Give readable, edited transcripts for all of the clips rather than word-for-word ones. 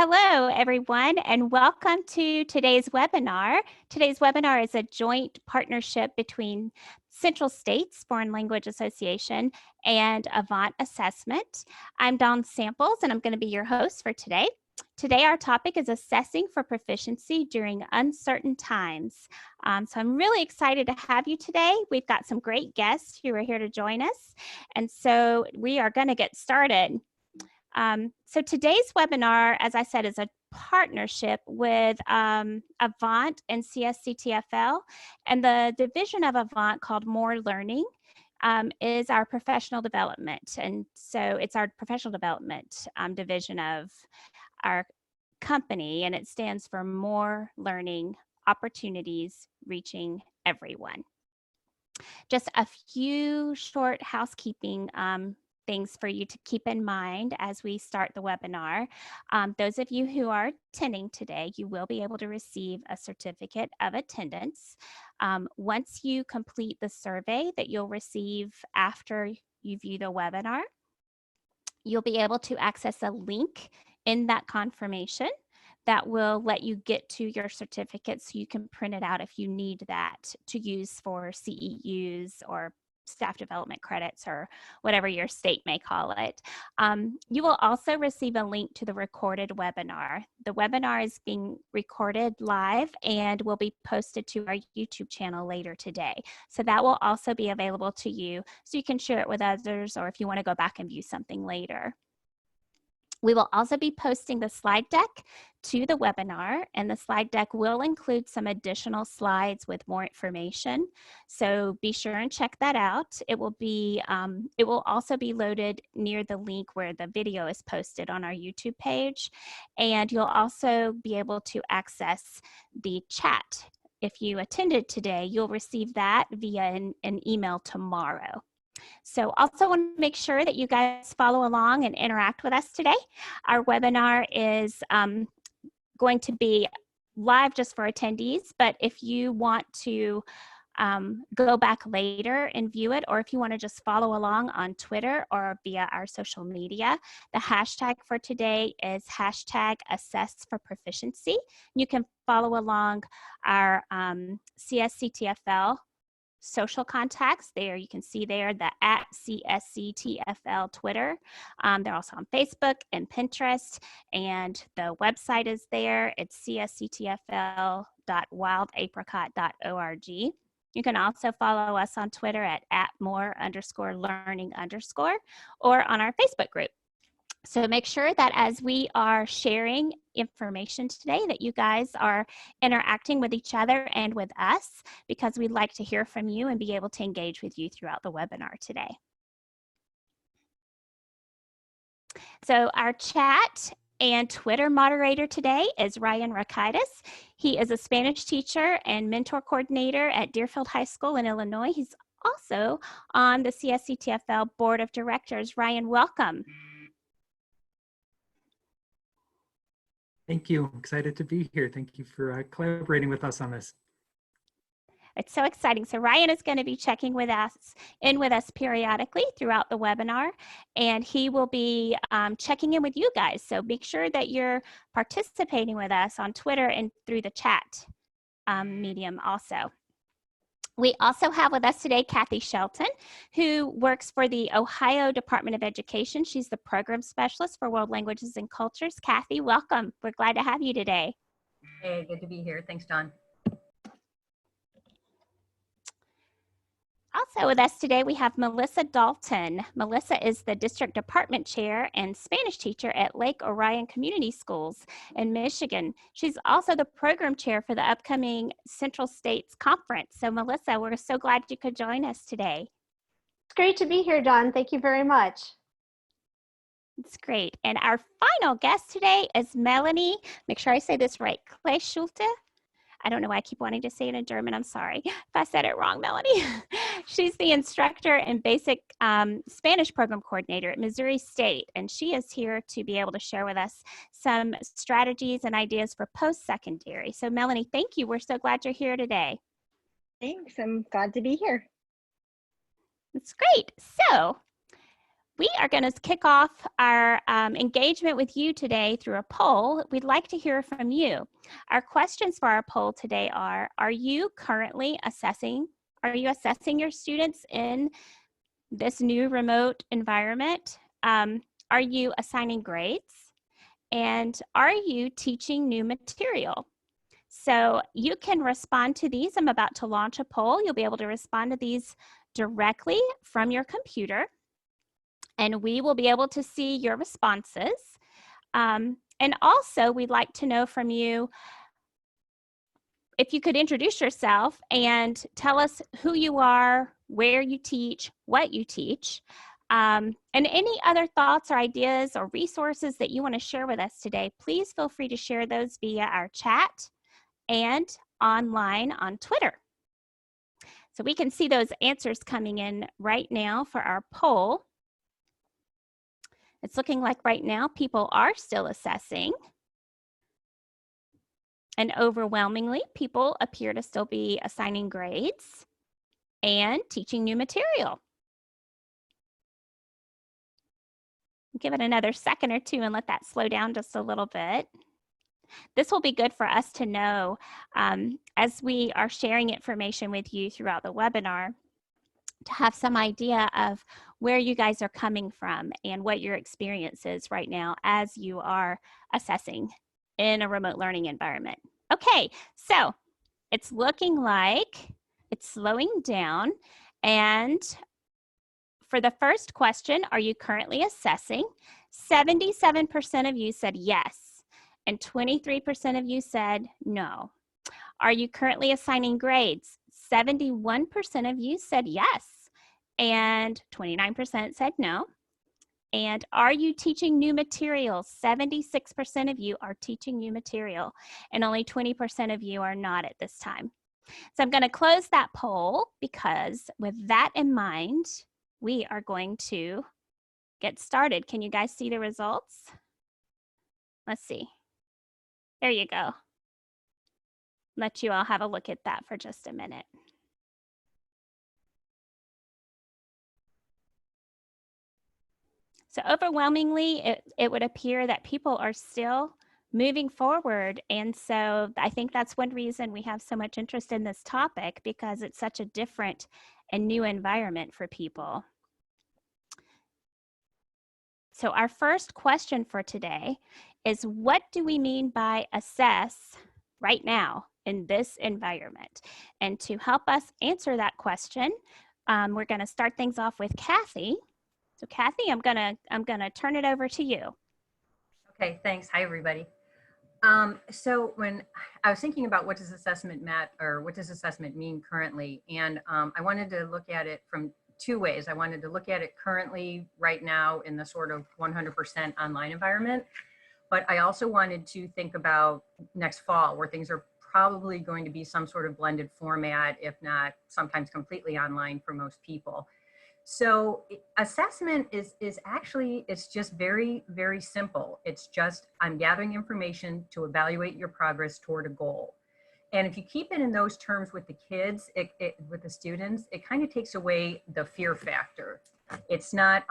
Hello, everyone, and welcome to today's webinar. Today's webinar is a joint partnership between Central States Foreign Language Association and Avant Assessment. I'm Dawn Samples, and I'm going to be your host for today. Today, our topic is assessing for proficiency during uncertain times. So I'm really excited to have you today. We've got some great guests who are here to join us, and so we are going to get started. So today's webinar, as I said, is a partnership with Avant and CSCTFL, and the division of Avant called More Learning is our professional development. And so it's our professional development division of our company, and it stands for More Learning Opportunities Reaching Everyone. Just a few short housekeeping things for you to keep in mind as we start the webinar. Those of you who are attending today, you will be able to receive a certificate of attendance. Once you complete the survey that you'll receive after you view the webinar, you'll be able to access a link in that confirmation that will let you get to your certificate so you can print it out if you need that to use for CEUs or staff development credits or whatever your state may call it. You will also receive a link to the recorded webinar. The webinar is being recorded live and will be posted to our YouTube channel later today. So that will also be available to you so you can share it with others, or if you want to go back and view something later. We will also be posting the slide deck to the webinar, and the slide deck will include some additional slides with more information. So be sure and check that out. It will also be loaded near the link where the video is posted on our YouTube page, and you'll also be able to access the chat. If you attended today, you'll receive that via an email tomorrow. So also want to make sure that you guys follow along and interact with us today. Our webinar is going to be live just for attendees, but if you want to go back later and view it, or if you want to just follow along on Twitter or via our social media, the hashtag for today is #AssessForProficiency. You can follow along our CSCTFL social contacts there. You can see there the @CSCTFL Twitter. They're also on Facebook and Pinterest, and the website is there. It's csctfl.wildapricot.org. You can also follow us on Twitter at @more_learning_ or on our Facebook group. So make sure that as we are sharing information today that you guys are interacting with each other and with us, because we'd like to hear from you and be able to engage with you throughout the webinar today. So our chat and Twitter moderator today is Ryan Rakaitis. He is a Spanish teacher and mentor coordinator at Deerfield High School in Illinois. He's also on the CSCTFL Board of Directors. Ryan, welcome. Thank you. I'm excited to be here. Thank you for collaborating with us on this. It's so exciting. So Ryan is going to be checking with us periodically throughout the webinar, and he will be checking in with you guys. So make sure that you're participating with us on Twitter and through the chat medium also. We also have with us today Kathy Shelton, who works for the Ohio Department of Education. She's the program specialist for World Languages and Cultures. Kathy, welcome. We're glad to have you today. Hey, good to be here. Thanks, Dawn. Also with us today, we have Melissa Dalton. Melissa is the District Department Chair and Spanish teacher at Lake Orion Community Schools in Michigan. She's also the program chair for the upcoming Central States Conference. So Melissa, we're so glad you could join us today. It's great to be here, Dawn. Thank you very much. It's great. And our final guest today is Melanie. Make sure I say this right. Kleeschulte. I don't know why I keep wanting to say it in German. I'm sorry if I said it wrong, Melanie. She's the instructor and basic Spanish program coordinator at Missouri State, and she is here to be able to share with us some strategies and ideas for post-secondary. So Melanie, thank you. We're so glad you're here today. Thanks. I'm glad to be here. That's great. So we are going to kick off our engagement with you today through a poll. We'd like to hear from you. Our questions for our poll today are you currently assessing? Are you assessing your students in this new remote environment? Are you assigning grades? And are you teaching new material? So you can respond to these. I'm about to launch a poll. You'll be able to respond to these directly from your computer, and we will be able to see your responses. And also, we'd like to know from you if you could introduce yourself and tell us who you are, where you teach, what you teach, and any other thoughts or ideas or resources that you want to share with us today. Please feel free to share those via our chat and online on Twitter. So we can see those answers coming in right now for our poll. It's looking like right now people are still assessing. And overwhelmingly, people appear to still be assigning grades and teaching new material. Give it another second or two and let that slow down just a little bit. This will be good for us to know as we are sharing information with you throughout the webinar, to have some idea of where you guys are coming from and what your experience is right now as you are assessing in a remote learning environment. Okay, so it's looking like it's slowing down. And for the first question, are you currently assessing? 77% of you said yes, and 23% of you said no. Are you currently assigning grades? 71% of you said yes, and 29% said no. And are you teaching new material? 76% of you are teaching new material, and only 20% of you are not at this time. So I'm going to close that poll because with that in mind, we are going to get started. Can you guys see the results? Let's see. There you go. Let you all have a look at that for just a minute. So overwhelmingly, it would appear that people are still moving forward. And so I think that's one reason we have so much interest in this topic, because it's such a different and new environment for people. So our first question for today is, what do we mean by assess right now in this environment? And to help us answer that question, we're going to start things off with Kathy. So Kathy, I'm gonna turn it over to you. Okay, thanks. Hi, everybody. So when I was thinking about what does assessment mean currently, and I wanted to look at it from two ways. I wanted to look at it currently right now in the sort of 100% online environment, but I also wanted to think about next fall, where things are probably going to be some sort of blended format, if not sometimes completely online for most people. So assessment is actually, it's just very, very simple. It's just, I'm gathering information to evaluate your progress toward a goal. And if you keep it in those terms with the kids, with the students, it kind of takes away the fear factor. It's not,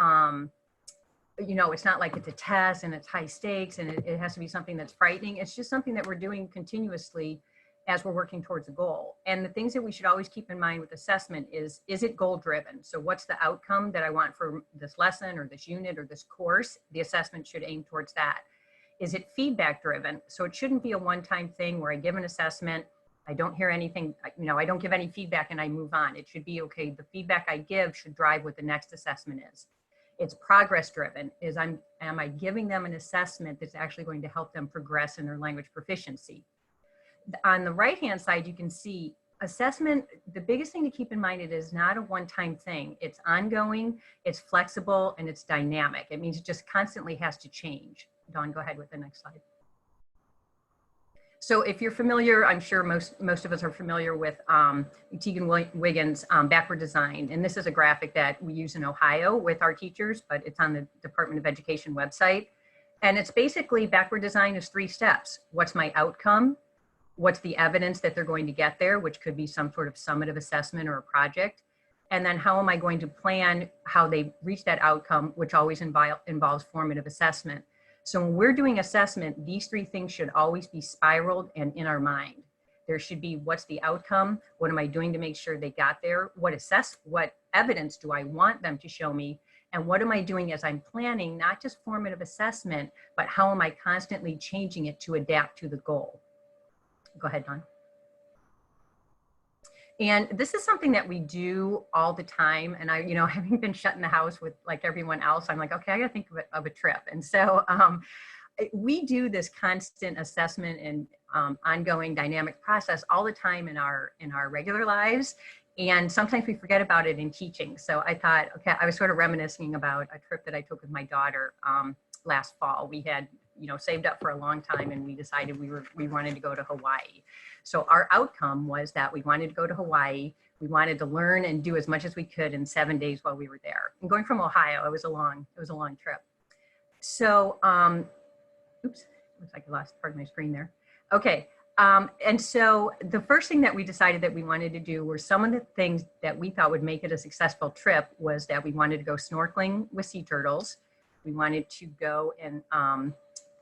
it's not like it's a test and it's high stakes and it has to be something that's frightening. It's just something that we're doing continuously as we're working towards a goal. And the things that we should always keep in mind with assessment is it goal driven? So what's the outcome that I want for this lesson or this unit or this course? The assessment should aim towards that. Is it feedback driven? So it shouldn't be a one-time thing where I give an assessment, I don't hear anything, I don't give any feedback and I move on. It should be, okay, the feedback I give should drive what the next assessment is. It's progress driven. Am I giving them an assessment that's actually going to help them progress in their language proficiency? On the right-hand side, you can see assessment. The biggest thing to keep in mind, it is not a one-time thing. It's ongoing, it's flexible, and it's dynamic. It means it just constantly has to change. Dawn, go ahead with the next slide. So if you're familiar, I'm sure most of us are familiar with Teagan-Wiggins' backward design. And this is a graphic that we use in Ohio with our teachers, but it's on the Department of Education website. And it's basically, backward design is 3 steps. What's my outcome? What's the evidence that they're going to get there, which could be some sort of summative assessment or a project. And then how am I going to plan how they reach that outcome, which always involves formative assessment. So when we're doing assessment, these three things should always be spiraled and in our mind. There should be, what's the outcome? What am I doing to make sure they got there? What evidence do I want them to show me? And what am I doing as I'm planning, not just formative assessment, but how am I constantly changing it to adapt to the goal? Go ahead, Dawn. And this is something that we do all the time. And I, having been shut in the house with like everyone else, I'm like, okay, I gotta think of a trip. And so we do this constant assessment and ongoing dynamic process all the time in our regular lives. And sometimes we forget about it in teaching. So I thought, okay, I was sort of reminiscing about a trip that I took with my daughter last fall. We had, saved up for a long time, and we decided we wanted to go to Hawaii. So our outcome was that we wanted to go to Hawaii. We wanted to learn and do as much as we could in 7 days while we were there. And going from Ohio, it was a long trip. So, oops, looks like I lost part of my screen there. Okay. And so the first thing that we decided that we wanted to do were some of the things that we thought would make it a successful trip was that we wanted to go snorkeling with sea turtles. We wanted to go and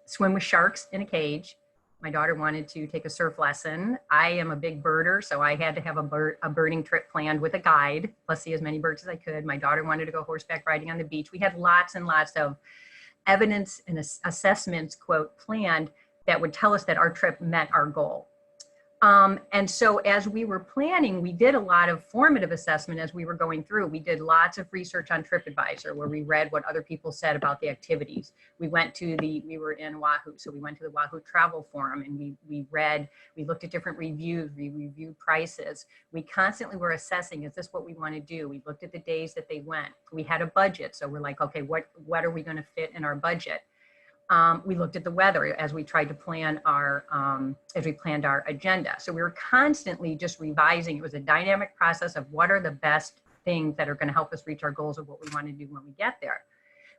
swim with sharks in a cage. My daughter wanted to take a surf lesson. I am a big birder, so I had to have a birding trip planned with a guide, plus see as many birds as I could. My daughter wanted to go horseback riding on the beach. We had lots and lots of evidence and assessments, quote, planned that would tell us that our trip met our goal. And so as we were planning, we did a lot of formative assessment as we were going through. We did lots of research on TripAdvisor where we read what other people said about the activities. We were in Oahu, so we went to the Oahu Travel Forum and we looked at different reviews, we reviewed prices. We constantly were assessing, is this what we want to do? We looked at the days that they went. We had a budget, so we're like, okay, what are we going to fit in our budget? We looked at the weather as we tried to plan as we planned our agenda. So we were constantly just revising. It was a dynamic process of what are the best things that are going to help us reach our goals of what we want to do when we get there.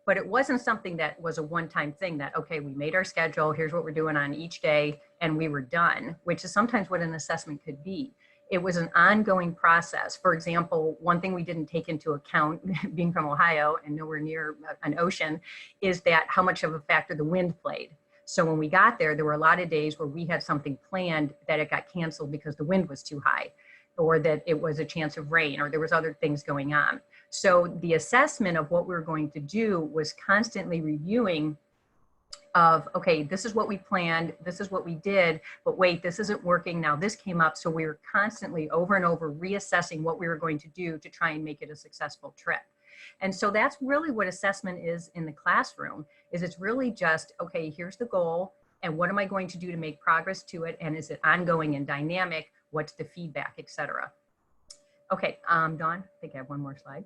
But it wasn't something that was a one-time thing that, okay, we made our schedule, here's what we're doing on each day, and we were done, which is sometimes what an assessment could be. It was an ongoing process. For example, one thing we didn't take into account, being from Ohio and nowhere near an ocean, is that how much of a factor the wind played. So when we got there were a lot of days where we had something planned that it got canceled because the wind was too high, or that it was a chance of rain, or there was other things going on. So the assessment of what we were going to do was constantly reviewing of, okay, this is what we planned, this is what we did, but wait, this isn't working, now this came up. So we were constantly over and over reassessing what we were going to do to try and make it a successful trip. And so that's really what assessment is in the classroom, is it's really just, okay, here's the goal, and what am I going to do to make progress to it, and is it ongoing and dynamic, what's the feedback, etc. Okay, Dawn, I think I have one more slide.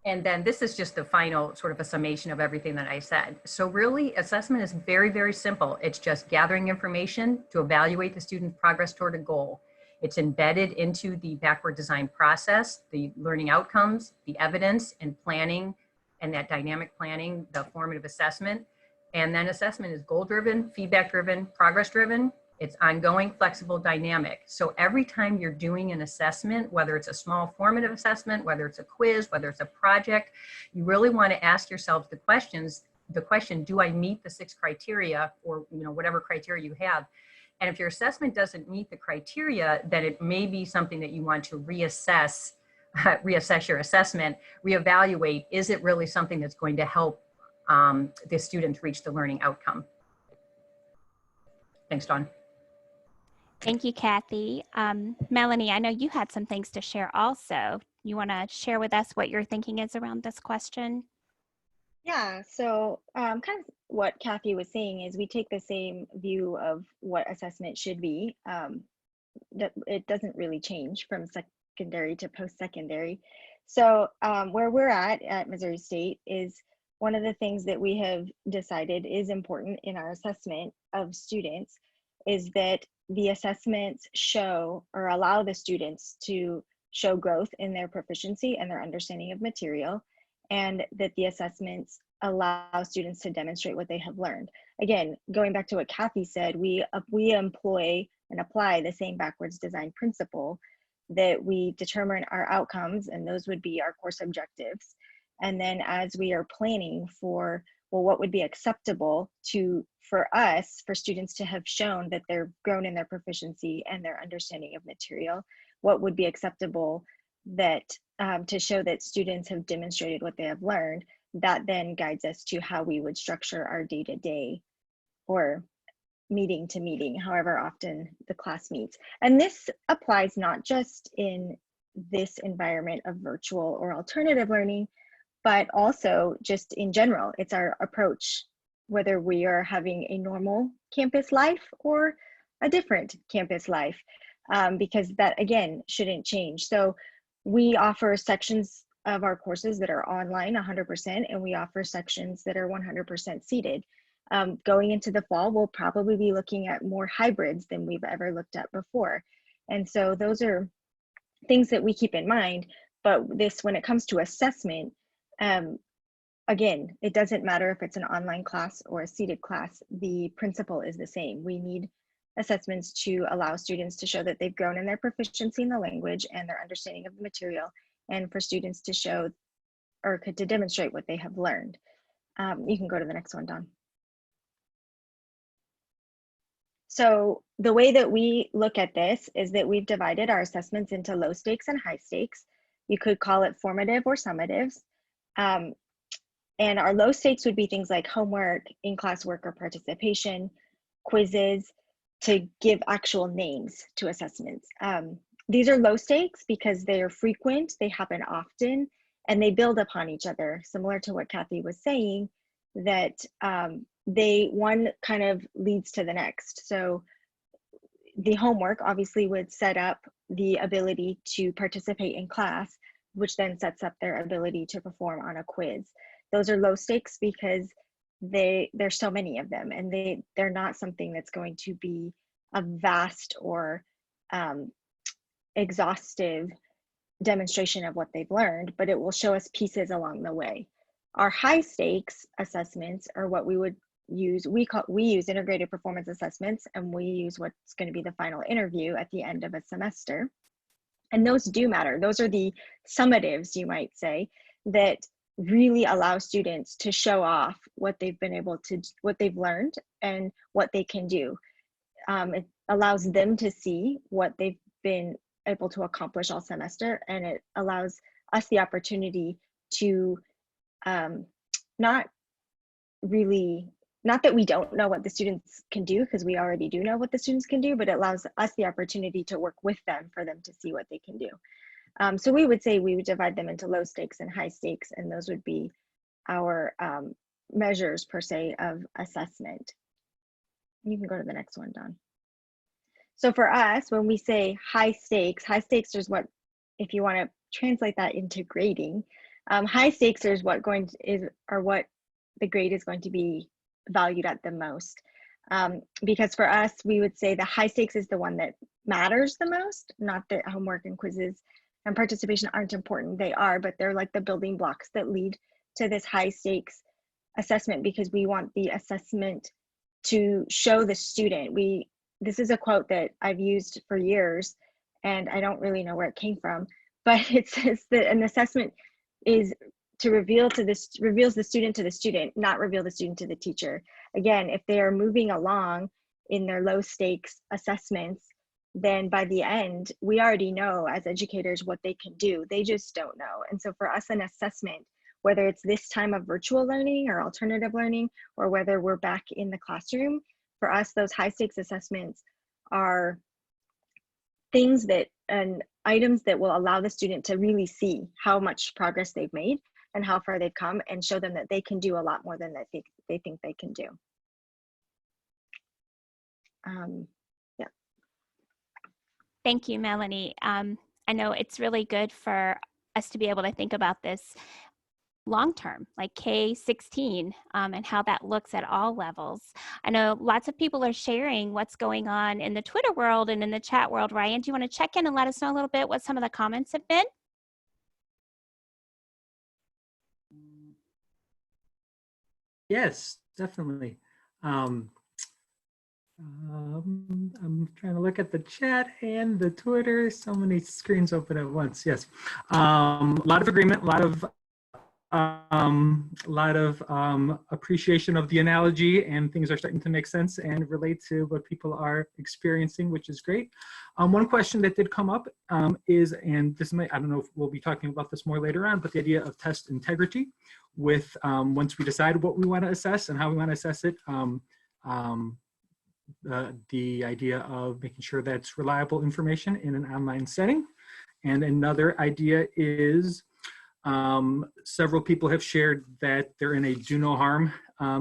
And then this is just the final sort of a summation of everything that I said. So really, assessment is very, very simple. It's just gathering information to evaluate the student's progress toward a goal. It's embedded into the backward design process, the learning outcomes, the evidence and planning, and that dynamic planning, the formative assessment. And then assessment is goal-driven, feedback-driven, progress-driven. It's ongoing, flexible, dynamic. So every time you're doing an assessment, whether it's a small formative assessment, whether it's a quiz, whether it's a project, you really want to ask yourself the question, do I meet the 6 criteria, or whatever criteria you have? And if your assessment doesn't meet the criteria, then it may be something that you want to reassess your assessment, reevaluate, is it really something that's going to help the student reach the learning outcome? Thanks, Dawn. Thank you, Kathy. Melanie, I know you had some things to share also. You want to share with us what your thinking is around this question? Yeah, so kind of what Kathy was saying is we take the same view of what assessment should be. It doesn't really change from secondary to post-secondary. So where we're at Missouri State is one of the things that we have decided is important in our assessment of students is that the assessments show or allow the students to show growth in their proficiency and their understanding of material, and that the assessments allow students to demonstrate what they have learned. Again, going back to what Kathy said, we employ and apply the same backwards design principle, that we determine our outcomes, and those would be our course objectives. And then as we are planning for, well, what would be acceptable for students to have shown that they're grown in their proficiency and their understanding of material, what would be acceptable that to show that students have demonstrated what they have learned, that then guides us to how we would structure our day-to-day or meeting to meeting, however often the class meets. And this applies not just in this environment of virtual or alternative learning, but also just in general. It's our approach, whether we are having a normal campus life or a different campus life, because that, again, shouldn't change. So we offer sections of our courses that are online 100%, and we offer sections that are 100% seated. Going into the fall, we'll probably be looking at more hybrids than we've ever looked at before. And so those are things that we keep in mind. But this, when it comes to assessment, again, it doesn't matter if it's an online class or a seated class, the principle is the same. We need assessments to allow students to show that they've grown in their proficiency in the language and their understanding of the material, and for students to show or to demonstrate what they have learned. You can go to the next one, Dawn. So the way that we look at this is that we've divided our assessments into low stakes and high stakes. You could call it formative or summatives. And our low stakes would be things like homework, in-class work or participation, quizzes, to give actual names to assessments. These are low stakes because they are frequent, they happen often, and they build upon each other, similar to what Kathy was saying, that one kind of leads to the next. So the homework obviously would set up the ability to participate in class, which then sets up their ability to perform on a quiz. Those are low stakes because there's so many of them, and they're not something that's going to be a vast or exhaustive demonstration of what they've learned, but it will show us pieces along the way. Our high stakes assessments are what we would use. We use integrated performance assessments, and we use what's going to be the final interview at the end of a semester. And those do matter. Those are the summatives, you might say, that really allow students to show off what they've learned and what they can do. It allows them to see what they've been able to accomplish all semester, and it allows us the opportunity to not that we don't know what the students can do, because we already do know what the students can do, but it allows us the opportunity to work with them for them to see what they can do. So we would say we would divide them into low stakes and high stakes, and those would be our measures per se of assessment. You can go to the next one, Dawn. So for us, when we say high stakes is what, if you want to translate that into grading, high stakes is what the grade is going to be valued at the most. Because for us, we would say the high stakes is the one that matters the most, not that homework and quizzes and participation aren't important. They are, but they're like the building blocks that lead to this high stakes assessment, because we want the assessment to show the student. This is a quote that I've used for years, and I don't really know where it came from, but it says that an assessment is reveals the student to the student, not reveal the student to the teacher. Again, if they are moving along in their low stakes assessments, then by the end, we already know as educators what they can do. They just don't know. And so for us, an assessment, whether it's this time of virtual learning or alternative learning, or whether we're back in the classroom, for us, those high stakes assessments are things and items that will allow the student to really see how much progress they've made and how far they've come, and show them that they can do a lot more than they think they can do. Yeah. Thank you, Melanie. I know it's really good for us to be able to think about this long-term, like K-16, and how that looks at all levels. I know lots of people are sharing what's going on in the Twitter world and in the chat world. Ryan, do you want to check in and let us know a little bit what some of the comments have been? Yes, definitely. I'm trying to look at the chat and the Twitter. So many screens open at once. Yes. A lot of agreement, a lot of appreciation of the analogy, and things are starting to make sense and relate to what people are experiencing, which is great. One question that did come up is, and this might, I don't know if we'll be talking about this more later on, but the idea of test integrity with once we decide what we want to assess and how we want to assess it, the idea of making sure that's reliable information in an online setting. And another idea is several people have shared that they're in a do no harm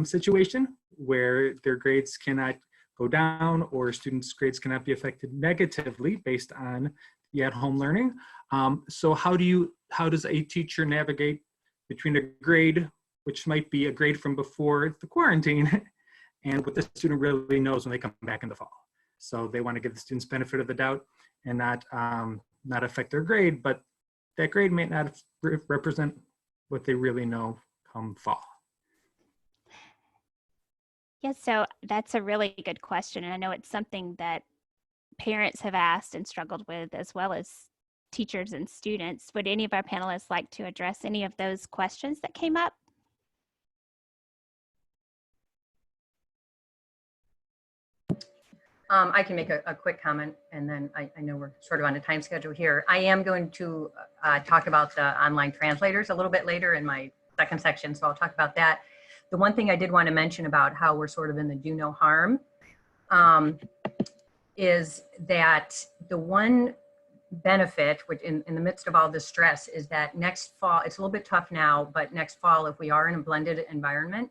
situation where their grades cannot go down or students' grades cannot be affected negatively based on the at-home learning. So how does a teacher navigate between a grade, which might be a grade from before the quarantine, and what the student really knows when they come back in the fall? So they want to give the students benefit of the doubt and not affect their grade, but that grade may not represent what they really know come fall. Yes, so that's a really good question. And I know it's something that parents have asked and struggled with, as well as teachers and students. Would any of our panelists like to address any of those questions that came up? I can make a quick comment, and then I know we're sort of on a time schedule here. I am going to talk about the online translators a little bit later in my second section, so I'll talk about that. The one thing I did want to mention about how we're sort of in the do no harm is that the one benefit, which in the midst of all this stress, is that next fall, it's a little bit tough now, but next fall, if we are in a blended environment,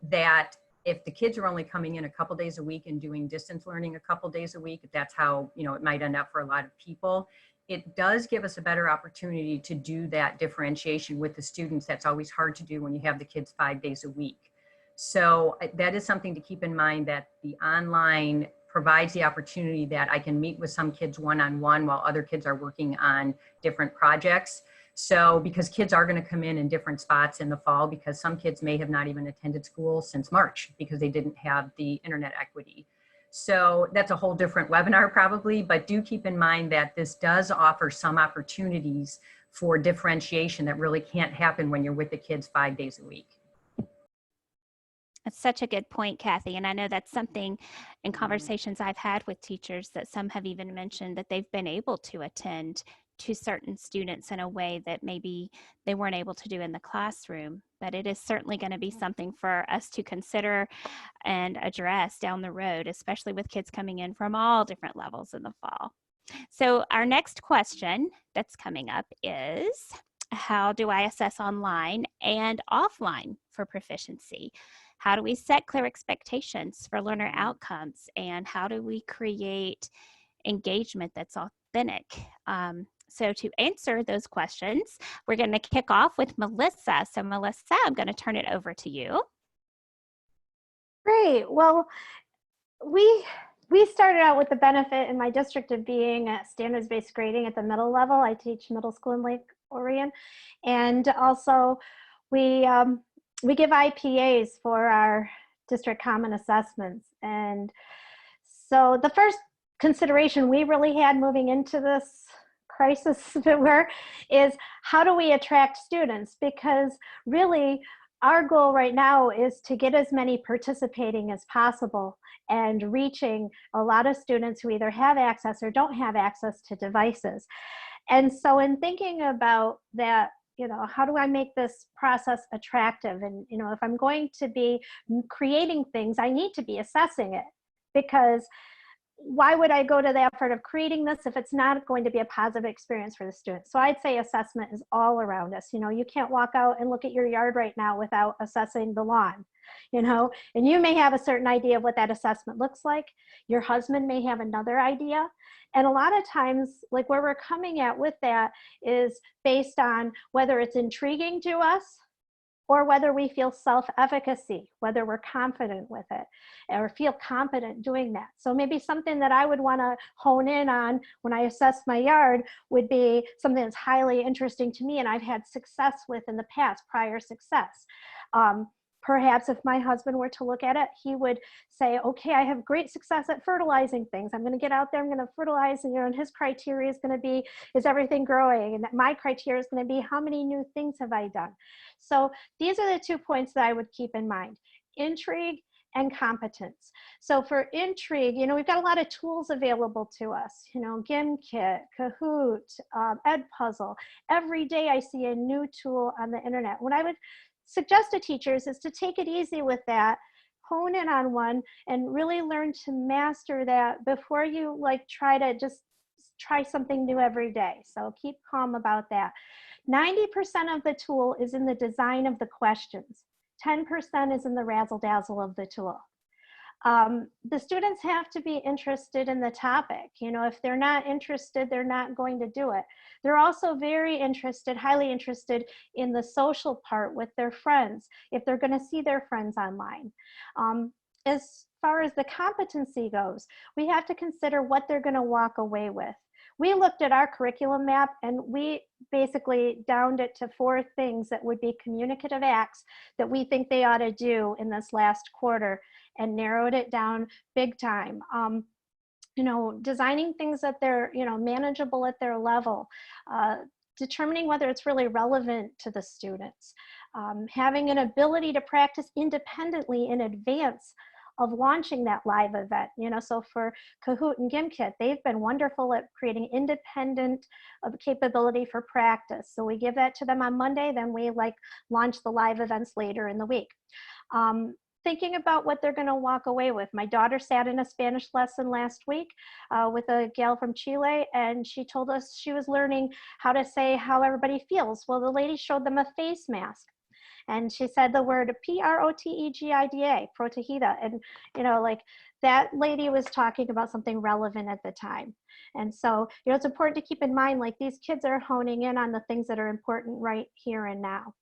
that if the kids are only coming in a couple days a week and doing distance learning a couple days a week, if that's how, you know, it might end up for a lot of people, it does give us a better opportunity to do that differentiation with the students. That's always hard to do when you have the kids 5 days a week. So that is something to keep in mind, that the online provides the opportunity that I can meet with some kids one-on-one while other kids are working on different projects. So because kids are going to come in different spots in the fall, because some kids may have not even attended school since March because they didn't have the internet equity. So that's a whole different webinar probably, but do keep in mind that this does offer some opportunities for differentiation that really can't happen when you're with the kids 5 days a week. That's such a good point, Kathy. And I know that's something in conversations I've had with teachers that some have even mentioned that they've been able to attend to certain students in a way that maybe they weren't able to do in the classroom. But it is certainly going to be something for us to consider and address down the road, especially with kids coming in from all different levels in the fall. So our next question that's coming up is, how do I assess online and offline for proficiency? How do we set clear expectations for learner outcomes? And how do we create engagement that's authentic? So to answer those questions, we're going to kick off with Melissa. So Melissa, I'm going to turn it over to you. Great. Well, we started out with the benefit in my district of being a standards-based grading at the middle level. I teach middle school in Lake Orion. And also we give IPAs for our district common assessments. And so the first consideration we really had moving into this crisis, if it were, is how do we attract students? Because really our goal right now is to get as many participating as possible and reaching a lot of students who either have access or don't have access to devices. And so in thinking about that, you know, how do I make this process attractive? And, you know, if I'm going to be creating things, I need to be assessing it, because why would I go to the effort of creating this if it's not going to be a positive experience for the students? So I'd say assessment is all around us. You know, you can't walk out and look at your yard right now without assessing the lawn, you know, and you may have a certain idea of what that assessment looks like. Your husband may have another idea. And a lot of times, like where we're coming at with that is based on whether it's intriguing to us or whether we feel self-efficacy, whether we're confident with it or feel confident doing that. So maybe something that I would want to hone in on when I assess my yard would be something that's highly interesting to me and I've had success with in the past, prior success. Perhaps if my husband were to look at it, he would say, okay, I have great success at fertilizing things. I'm going to get out there, I'm going to fertilize, and, and his criteria is going to be, is everything growing? And my criteria is going to be, how many new things have I done? So these are the 2 points that I would keep in mind: intrigue and competence. So for intrigue, we've got a lot of tools available to us, Gimkit, Kahoot, Edpuzzle. Every day I see a new tool on the internet. What I would suggest to teachers is to take it easy with that, hone in on one, and really learn to master that before you try to just try something new every day. So keep calm about that. 90% of the tool is in the design of the questions. 10% is in the razzle dazzle of the tool. The students have to be interested in the topic. If they're not interested, they're not going to do it. They're also very interested, highly interested in the social part with their friends, if they're going to see their friends online. As far as the competency goes, we have to consider what they're going to walk away with. We looked at our curriculum map and we basically downed it to 4 things that would be communicative acts that we think they ought to do in this last quarter, and narrowed it down big time. Designing things that they're, manageable at their level, determining whether it's really relevant to the students, having an ability to practice independently in advance of launching that live event. So for Kahoot and Gimkit, they've been wonderful at creating independent capability for practice. So we give that to them on Monday, then we launch the live events later in the week. Thinking about what they're going to walk away with. My daughter sat in a Spanish lesson last week with a gal from Chile, and she told us she was learning how to say how everybody feels. Well, the lady showed them a face mask, and she said the word Protegida, protegida, and that lady was talking about something relevant at the time. And so it's important to keep in mind, these kids are honing in on the things that are important right here and now.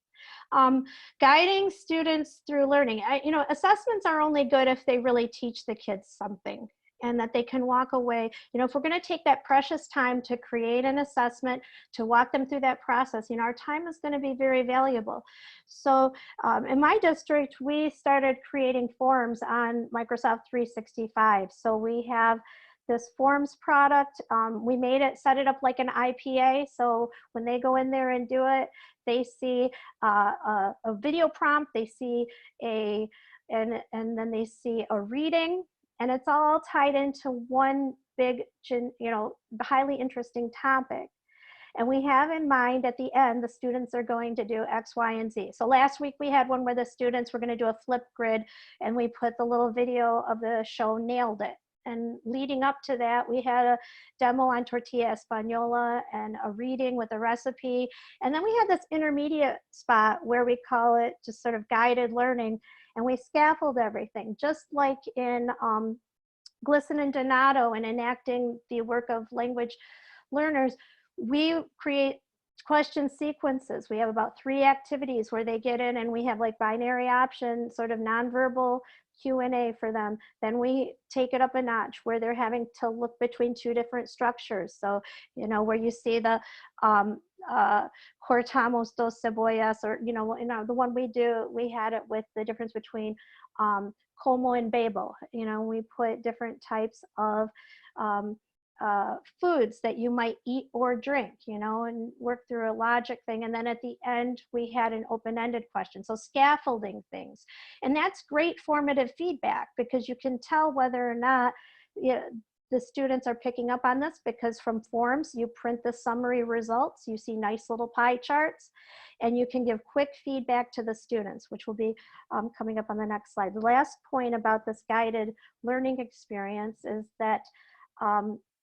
Guiding students through learning. Assessments are only good if they really teach the kids something, and that they can walk away. If we're going to take that precious time to create an assessment, to walk them through that process, our time is going to be very valuable. So in my district, we started creating forms on Microsoft 365. So we have this forms product. We made it, set it up like an IPA. So when they go in there and do it, they see a video prompt, they see and then they see a reading, and it's all tied into one big, highly interesting topic. And we have in mind at the end, the students are going to do X, Y, and Z. So last week we had one where the students were going to do a flip grid, and we put the little video of the show Nailed It. And leading up to that, we had a demo on tortilla española and a reading with a recipe. And then we had this intermediate spot where we call it just sort of guided learning. And we scaffold everything, just like in Glisson and Donato and enacting the work of language learners. We create question sequences. We have about 3 activities where they get in, and we have binary option, sort of nonverbal Q&A for them. Then we take it up a notch where they're having to look between 2 different structures. So, where you see the cortamos dos cebollas, or, the one we do, we had it with the difference between como and bebo. We put different types of foods that you might eat or drink, and work through a logic thing. And then at the end, we had an open-ended question. So scaffolding things. And that's great formative feedback, because you can tell whether or not the students are picking up on this, because from forms, you print the summary results, you see nice little pie charts, and you can give quick feedback to the students, which will be coming up on the next slide. The last point about this guided learning experience is that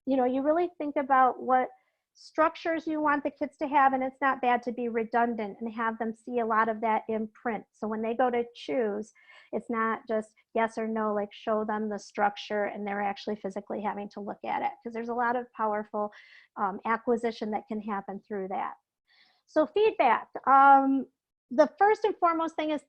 you really think about what structures you want the kids to have, and it's not bad to be redundant and have them see a lot of that in print. So when they go to choose, it's not just yes or no, show them the structure and they're actually physically having to look at it, because there's a lot of powerful acquisition that can happen through that. So feedback. The first and foremost thing is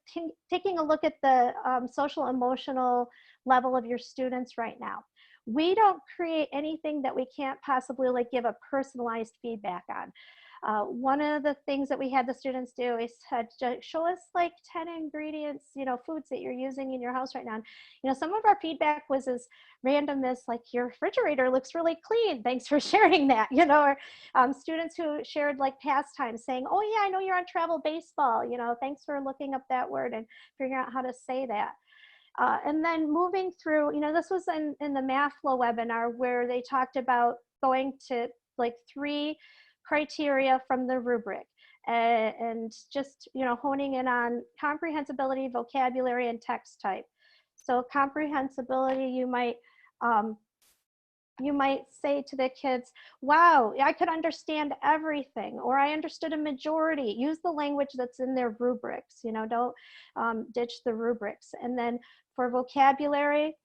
taking a look at the social emotional level of your students right now. We don't create anything that we can't possibly give a personalized feedback on. One of the things that we had the students do is said, show us like 10 ingredients, foods that you're using in your house right now. And, some of our feedback was as random as like, your refrigerator looks really clean. Thanks for sharing that, or students who shared like pastimes saying, oh yeah, I know you're on travel baseball, thanks for looking up that word and figuring out how to say that. And then moving through, this was in the Math Flow webinar where they talked about going to like 3 criteria from the rubric and just, honing in on comprehensibility, vocabulary, and text type. So comprehensibility, you might say to the kids, wow, I could understand everything, or I understood a majority. Use the language that's in their rubrics, don't ditch the rubrics. And then for vocabulary,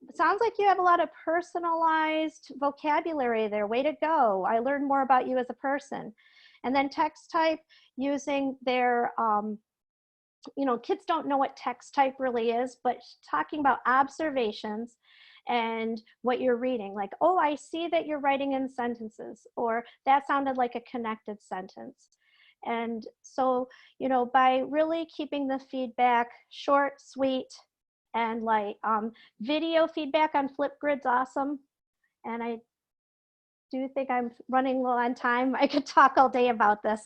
it sounds like you have a lot of personalized vocabulary there. Way to go. I learned more about you as a person. And then text type, using their, kids don't know what text type really is, but talking about observations and what you're reading. Like, oh, I see that you're writing in sentences, or that sounded like a connected sentence. And so, by really keeping the feedback short, sweet, and light. Video feedback on Flipgrid's awesome. And I do think I'm running low on time. I could talk all day about this.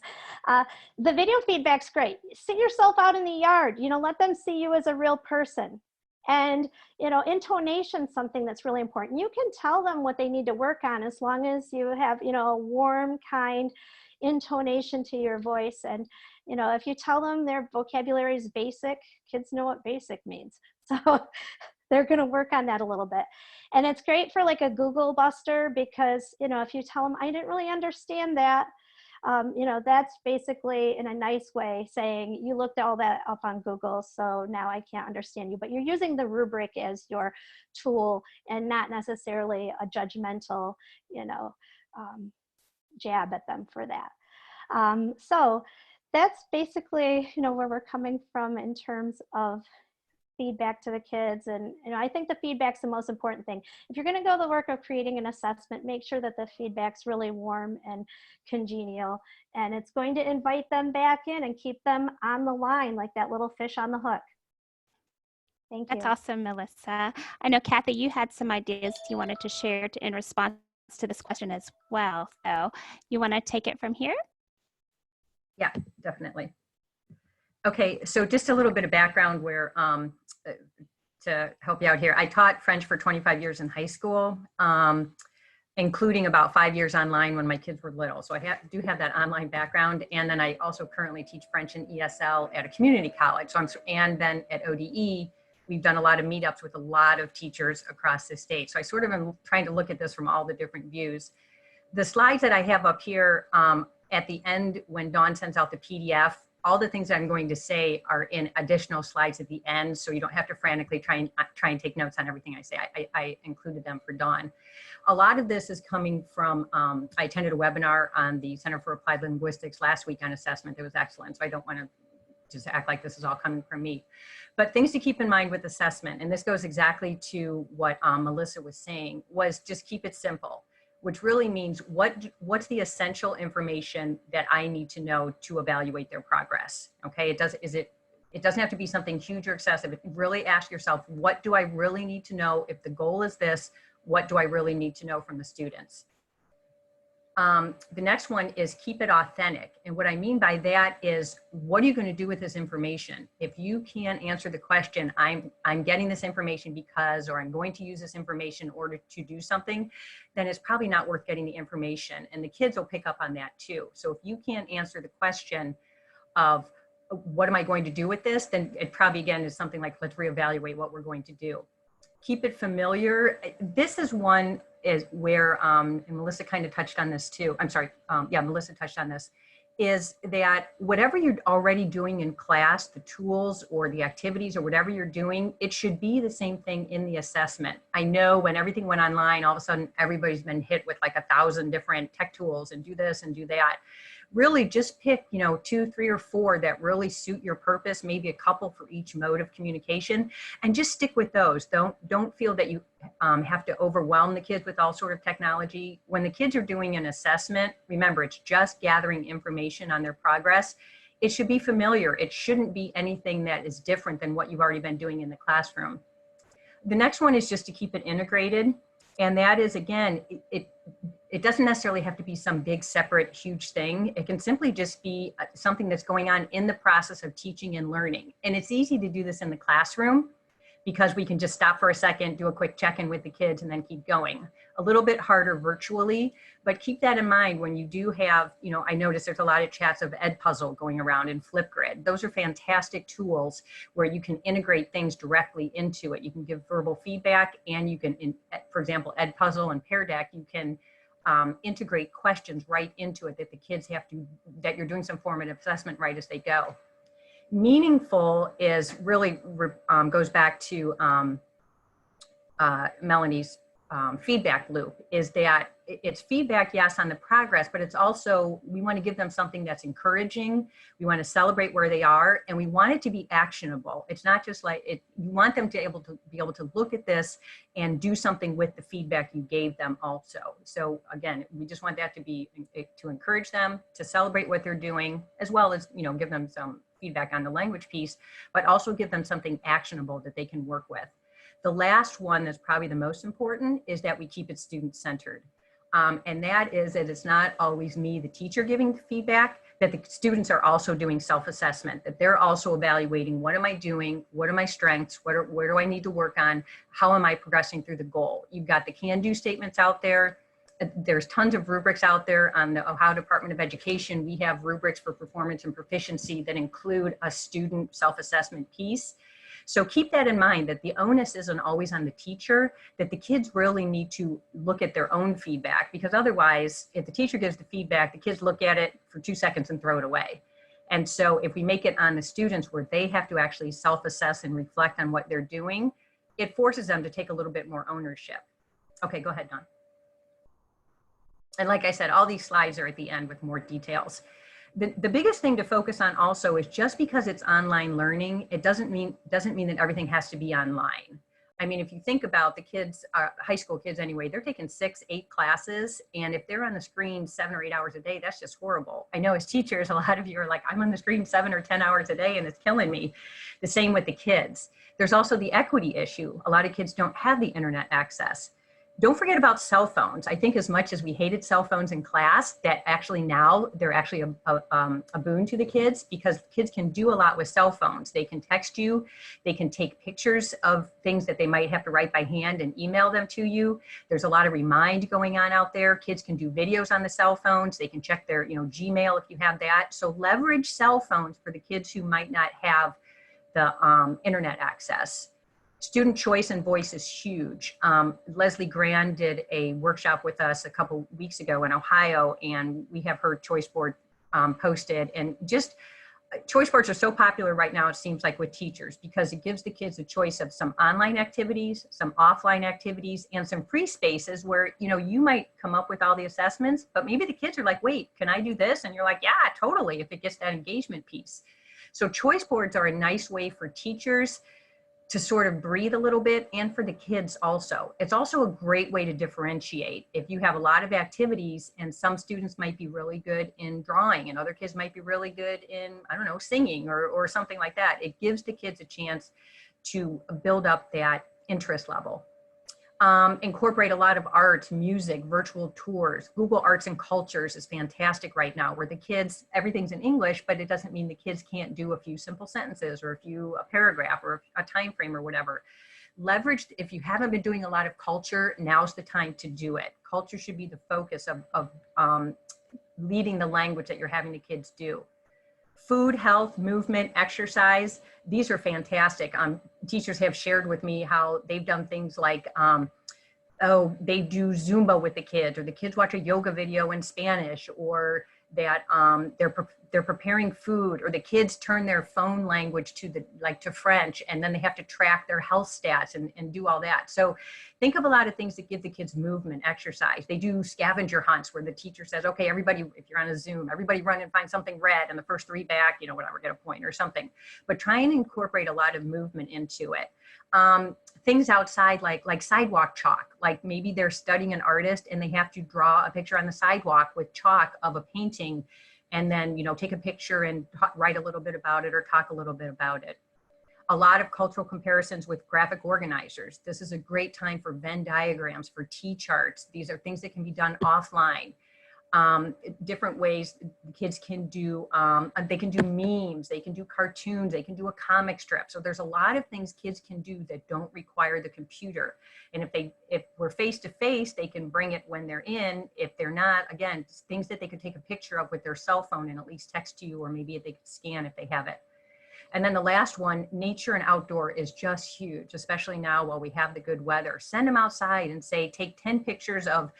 The video feedback's great. Sit yourself out in the yard, let them see you as a real person. And, intonation's something that's really important. You can tell them what they need to work on as long as you have, a warm, kind intonation to your voice. And, if you tell them their vocabulary is basic, kids know what basic means. So they're going to work on that a little bit. And it's great for like a Google Buster because, if you tell them, I didn't really understand that, that's basically in a nice way saying you looked all that up on Google, so now I can't understand you. But you're using the rubric as your tool and not necessarily a judgmental, jab at them for that. So that's basically, where we're coming from in terms of feedback to the kids. And I think the feedback's the most important thing. If you're going to go the work of creating an assessment, make sure that the feedback's really warm and congenial, and it's going to invite them back in and keep them on the line like that little fish on the hook. Thank you. That's awesome, Melissa. I know, Kathy, you had some ideas you wanted to share in response to this question as well. So you want to take it from here? Yeah, definitely. Okay, so just a little bit of background where to help you out here. I taught French for 25 years in high school, including about 5 years online when my kids were little. So I do have that online background. And then I also currently teach French and ESL at a community college. And then at ODE, we've done a lot of meetups with a lot of teachers across the state. So I sort of am trying to look at this from all the different views. The slides that I have up here at the end, when Dawn sends out the PDF, all the things I'm going to say are in additional slides at the end, so you don't have to frantically try and take notes on everything I say. I included them for Dawn. A lot of this is coming from, I attended a webinar on the Center for Applied Linguistics last week on assessment. It was excellent, so I don't want to just act like this is all coming from me. But things to keep in mind with assessment, and this goes exactly to what Melissa was saying, was just keep it simple, which really means what's the essential information that I need to know to evaluate their progress. Okay, it doesn't have to be something huge or excessive. Really ask yourself, what do I really need to know? If the goal is this, what do I really need to know from the students? The next one is keep it authentic. And what I mean by that is, what are you going to do with this information? If you can't answer the question, I'm getting this information because, or I'm going to use this information in order to do something, then it's probably not worth getting the information. And the kids will pick up on that too. So if you can't answer the question of what am I going to do with this, then it probably again is something like, let's reevaluate what we're going to do. Keep it familiar. This is one is where, and Melissa kind of touched on this too. I'm sorry, yeah, Melissa touched on this, is that whatever you're already doing in class, the tools or the activities or whatever you're doing, it should be the same thing in the assessment. I know when everything went online, all of a sudden everybody's been hit with like 1,000 different tech tools and do this and do that. really just pick, 2, 3, or 4 that really suit your purpose, maybe a couple for each mode of communication, and just stick with those. Don't feel that you have to overwhelm the kids with all sort of technology. When the kids are doing an assessment, remember, it's just gathering information on their progress. It should be familiar. It shouldn't be anything that is different than what you've already been doing in the classroom. The next one is just to keep it integrated. And that is, again, it doesn't necessarily have to be some big, separate, huge thing. It can simply just be something that's going on in the process of teaching and learning. And it's easy to do this in the classroom because we can just stop for a second, do a quick check-in with the kids, and then keep going. A little bit harder virtually, but keep that in mind when you do have, I notice there's a lot of chats of Edpuzzle going around in Flipgrid. Those are fantastic tools where you can integrate things directly into it. You can give verbal feedback, and you can, for example, Edpuzzle and Pear Deck, you can integrate questions right into it that the kids have to, that you're doing some formative assessment right as they go. Meaningful is really goes back to Melanie's feedback loop, is that it's feedback, yes, on the progress, but it's also, we want to give them something that's encouraging. We want to celebrate where they are, and we want it to be actionable. It's not just like it, you want them to be able to look at this and do something with the feedback you gave them also. So again, we just want that to be, to encourage them, to celebrate what they're doing, as well as, give them some feedback on the language piece, but also give them something actionable that they can work with. The last one that's probably the most important is that we keep it student-centered. And that is that it's not always me, the teacher, giving feedback, that the students are also doing self-assessment, that they're also evaluating, what am I doing? What are my strengths? Where do I need to work on? How am I progressing through the goal? You've got the can-do statements out there. There's tons of rubrics out there on the Ohio Department of Education. We have rubrics for performance and proficiency that include a student self-assessment piece. So keep that in mind, that the onus isn't always on the teacher, that the kids really need to look at their own feedback, because otherwise, if the teacher gives the feedback, the kids look at it for 2 seconds and throw it away. And so if we make it on the students where they have to actually self-assess and reflect on what they're doing, it forces them to take a little bit more ownership. Okay, go ahead, Don. And like I said, all these slides are at the end with more details. The biggest thing to focus on also is, just because it's online learning, it doesn't mean that everything has to be online. I mean, if you think about the kids, high school kids anyway, they're taking 6, 8 classes. And if they're on the screen 7 or 8 hours a day, that's just horrible. I know as teachers, a lot of you are like, I'm on the screen 7 or 10 hours a day and it's killing me. The same with the kids. There's also the equity issue. A lot of kids don't have the internet access. Don't forget about cell phones. I think as much as we hated cell phones in class, that actually now they're actually a boon to the kids, because kids can do a lot with cell phones. They can text you, they can take pictures of things that they might have to write by hand and email them to you. There's a lot of Remind going on out there. Kids can do videos on the cell phones. They can check their Gmail if you have that. So leverage cell phones for the kids who might not have the internet access. Student choice and voice is huge. Leslie Grand did a workshop with us a couple weeks ago in Ohio, and we have her choice board posted. And just choice boards are so popular right now, it seems like, with teachers, because it gives the kids a choice of some online activities, some offline activities, and some free spaces where, you might come up with all the assessments, but maybe the kids are like, wait, can I do this? And you're like, yeah, totally, if it gets that engagement piece. So choice boards are a nice way for teachers to sort of breathe a little bit, and for the kids also. It's also a great way to differentiate. If you have a lot of activities, and some students might be really good in drawing and other kids might be really good in, I don't know, singing or something like that, it gives the kids a chance to build up that interest level. Incorporate a lot of art, music, virtual tours. Google Arts and Cultures is fantastic right now, where the kids, everything's in English, but it doesn't mean the kids can't do a few simple sentences or a paragraph or a time frame or whatever. Leverage, if you haven't been doing a lot of culture, now's the time to do it. Culture should be the focus of leading the language that you're having the kids do. Food, health, movement, exercise, these are fantastic. Teachers have shared with me how they've done things like, they do Zumba with the kids, or the kids watch a yoga video in Spanish, or that they're they're preparing food, or the kids turn their phone language to to French, and then they have to track their health stats and do all that. So think of a lot of things that give the kids movement, exercise. They do scavenger hunts where the teacher says, okay, everybody, if you're on a Zoom, everybody run and find something red, and the first 3 back, you know, whatever, get a point or something. But try and incorporate a lot of movement into it. Things outside, like sidewalk chalk, like maybe they're studying an artist and they have to draw a picture on the sidewalk with chalk of a painting, and then, you know, take a picture and write a little bit about it or talk a little bit about it. A lot of cultural comparisons with graphic organizers. This is a great time for Venn diagrams, for T-charts. These are things that can be done offline. Different ways kids can do, they can do memes, they can do cartoons, they can do a comic strip. So there's a lot of things kids can do that don't require the computer. And if we're face to face, they can bring it when they're in. If they're not, again, things that they could take a picture of with their cell phone and at least text to you, or maybe they could scan if they have it. And then the last one, nature and outdoor, is just huge, especially now while we have the good weather. Send them outside and say, take 10 pictures of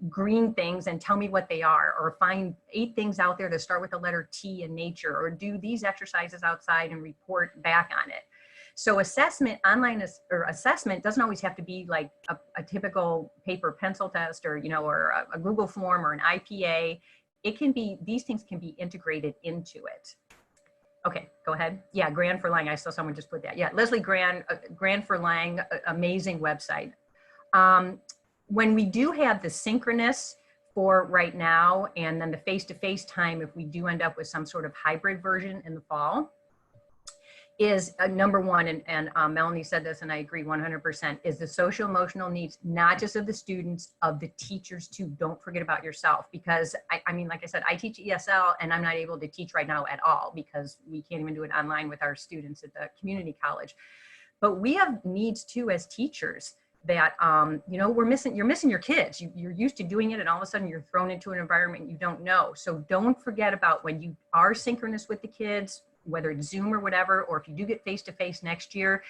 green things and tell me what they are, or find 8 things out there that start with the letter T in nature, or do these exercises outside and report back on it. So assessment, online assessment doesn't always have to be like a typical paper pencil test, or, you know, or a Google form or an IPA. It can be, these things can be integrated into it. Okay, go ahead. Yeah, Grand for Lang. I saw someone just put that. Yeah, Leslie Grand, Grand for Lang, amazing website. When we do have the synchronous for right now, and then the face-to-face time, if we do end up with some sort of hybrid version in the fall, is number one, and Melanie said this, and I agree 100%, is the social emotional needs, not just of the students, of the teachers too. Don't forget about yourself, because I mean, like I said, I teach ESL, and I'm not able to teach right now at all because we can't even do it online with our students at the community college. But we have needs too as teachers that, you know, you're missing your kids. You're used to doing it, and all of a sudden you're thrown into an environment you don't know. So don't forget about when you are synchronous with the kids, whether it's Zoom or whatever, or if you do get face-to-face next year,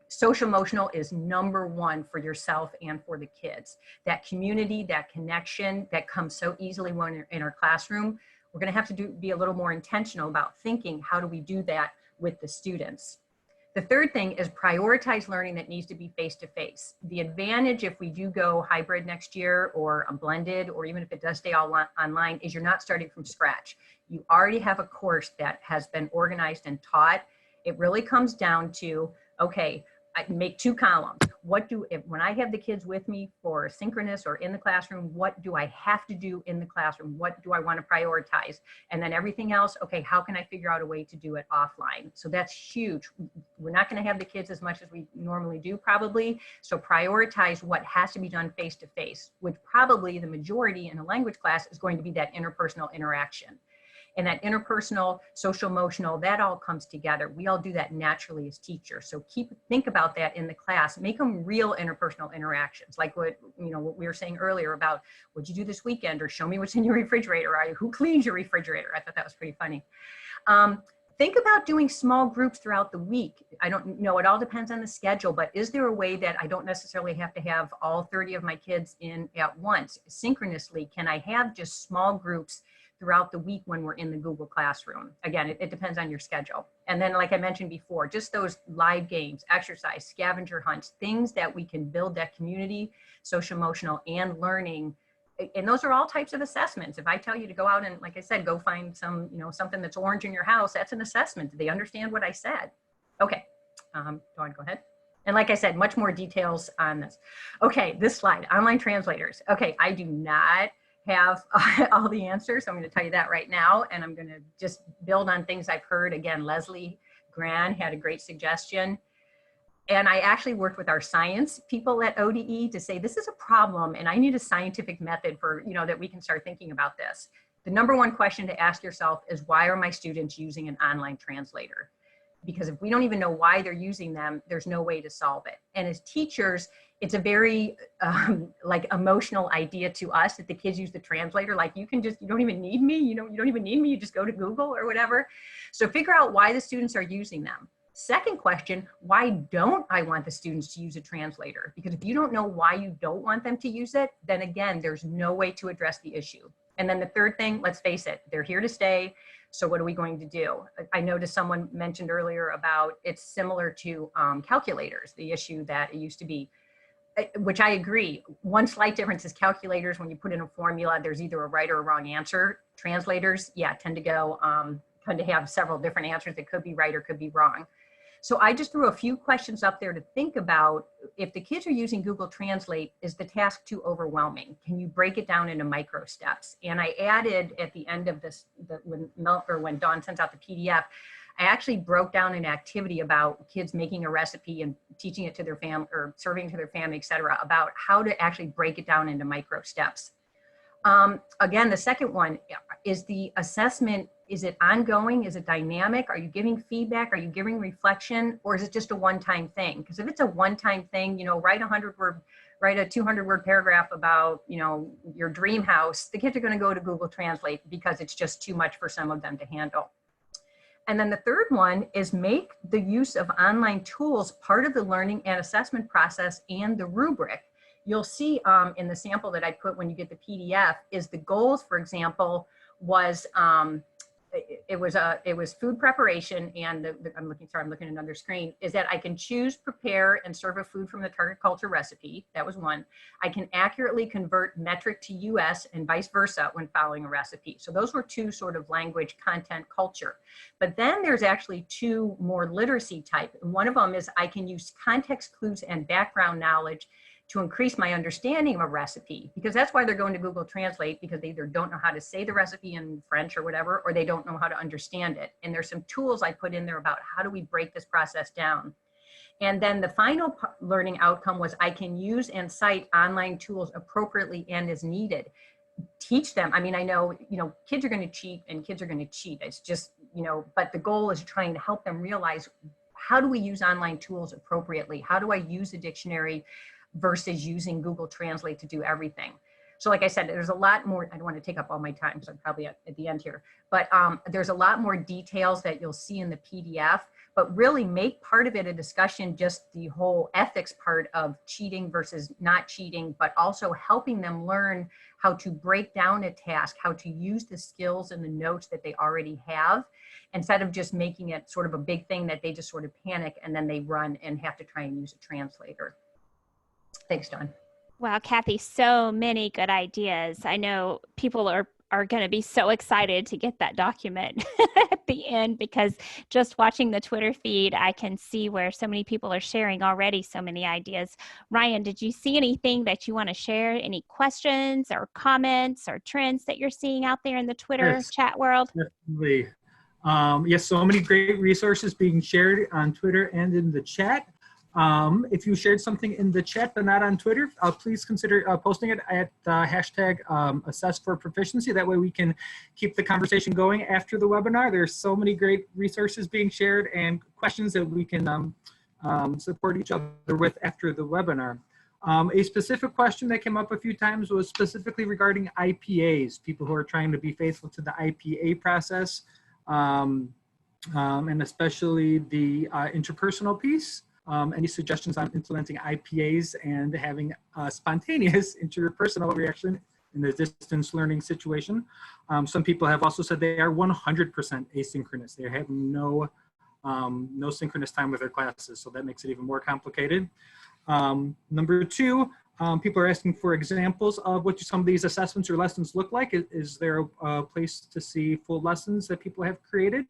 social emotional is number one for yourself and for the kids. That community, that connection that comes so easily when you're in our classroom, we're gonna have to be a little more intentional about thinking, how do we do that with the students? The third thing is prioritize learning that needs to be face-to-face. The advantage if we do go hybrid next year, or a blended, or even if it does stay all online, is you're not starting from scratch. You already have a course that has been organized and taught. It really comes down to, okay, I make 2 columns. When I have the kids with me for synchronous or in the classroom, what do I have to do in the classroom? What do I want to prioritize? And then everything else, okay, how can I figure out a way to do it offline? So that's huge. We're not going to have the kids as much as we normally do, probably. So prioritize what has to be done face-to-face, which probably the majority in a language class is going to be that interpersonal interaction. And that interpersonal, social emotional, that all comes together. We all do that naturally as teachers. So think about that in the class. Make them real interpersonal interactions, like what we were saying earlier about what'd you do this weekend, or show me what's in your refrigerator, or who cleans your refrigerator. I thought that was pretty funny. Think about doing small groups throughout the week. I don't know, it all depends on the schedule, but is there a way that I don't necessarily have to have all 30 of my kids in at once? Synchronously, can I have just small groups throughout the week when we're in the Google Classroom? Again, it depends on your schedule. And then, like I mentioned before, just those live games, exercise, scavenger hunts, things that we can build that community, social emotional, and learning. And those are all types of assessments. If I tell you to go out and, like I said, go find some, something that's orange in your house, that's an assessment. Do they understand what I said? Okay, Dawn, go ahead. And like I said, much more details on this. Okay, this slide, online translators. Okay, I do not have all the answers. So I'm going to tell you that right now. And I'm going to just build on things I've heard. Again, Leslie Gran had a great suggestion. And I actually worked with our science people at ODE to say, this is a problem and I need a scientific method for, that we can start thinking about this. The number one question to ask yourself is, why are my students using an online translator? Because if we don't even know why they're using them, there's no way to solve it. And as teachers, it's a very like emotional idea to us that the kids use the translator. Like, you don't even need me, you don't even need me, you just go to Google or whatever. So figure out why the students are using them. Second question, why don't I want the students to use a translator? Because if you don't know why you don't want them to use it, then again, there's no way to address the issue. And then the third thing, let's face it, they're here to stay. So what are we going to do? I noticed someone mentioned earlier about it's similar to calculators, the issue that it used to be, which I agree. One slight difference is calculators, when you put in a formula, there's either a right or a wrong answer. Translators, yeah, tend to have several different answers that could be right or could be wrong. So I just threw a few questions up there to think about. If the kids are using Google Translate, is the task too overwhelming? Can you break it down into micro steps? And I added at the end of this, when Dawn sends out the PDF, I actually broke down an activity about kids making a recipe and teaching it to their family or serving to their family, et cetera, about how to actually break it down into micro steps. Again, the second one is the assessment. Is it ongoing? Is it dynamic? Are you giving feedback? Are you giving reflection? Or is it just a one-time thing? Because if it's a one-time thing, you know, write a 200-word paragraph about, you know, your dream house, the kids are going to go to Google Translate because it's just too much for some of them to handle. And then the third one is make the use of online tools part of the learning and assessment process and the rubric. You'll see in the sample that I put when you get the PDF is the goals, for example, was it was food preparation, and I'm looking at another screen, is that I can choose, prepare, and serve a food from the target culture recipe. That was one. I can accurately convert metric to US and vice versa when following a recipe. So those were two sort of language, content, culture. But then there's actually two more literacy type. And one of them is I can use context clues and background knowledge to increase my understanding of a recipe, because that's why they're going to Google Translate, because they either don't know how to say the recipe in French or whatever, or they don't know how to understand it. And there's some tools I put in there about how do we break this process down. And then the final learning outcome was I can use and cite online tools appropriately and as needed. Teach them. I mean, I know, you know, kids are going to cheat and kids are going to cheat. It's just, you know, but the goal is trying to help them realize, how do we use online tools appropriately? How do I use a dictionary versus using Google Translate to do everything? So like I said, there's a lot more. I don't want to take up all my time, so I'm probably at the end here, but there's a lot more details that you'll see in the PDF, but really make part of it a discussion, just the whole ethics part of cheating versus not cheating, but also helping them learn how to break down a task, how to use the skills and the notes that they already have, instead of just making it sort of a big thing that they just sort of panic and then they run and have to try and use a translator. Thanks, Dawn. Wow, Kathy, so many good ideas. I know people are going to be so excited to get that document at the end, because just watching the Twitter feed, I can see where so many people are sharing already so many ideas. Ryan, did you see anything that you want to share? Any questions or comments or trends that you're seeing out there in the Twitter chat world? Definitely. Yes, so many great resources being shared on Twitter and in the chat. If you shared something in the chat but not on Twitter, please consider posting it at hashtag assess for proficiency. That way we can keep the conversation going after the webinar. There's so many great resources being shared and questions that we can support each other with after the webinar. A specific question that came up a few times was specifically regarding IPAs, people who are trying to be faithful to the IPA process, and especially the interpersonal piece. Any suggestions on implementing IPAs and having a spontaneous interpersonal reaction in the distance learning situation? Some people have also said they are 100% asynchronous. They have no synchronous time with their classes, so that makes it even more complicated. Number two, people are asking for examples of what some of these assessments or lessons look like. Is there a place to see full lessons that people have created?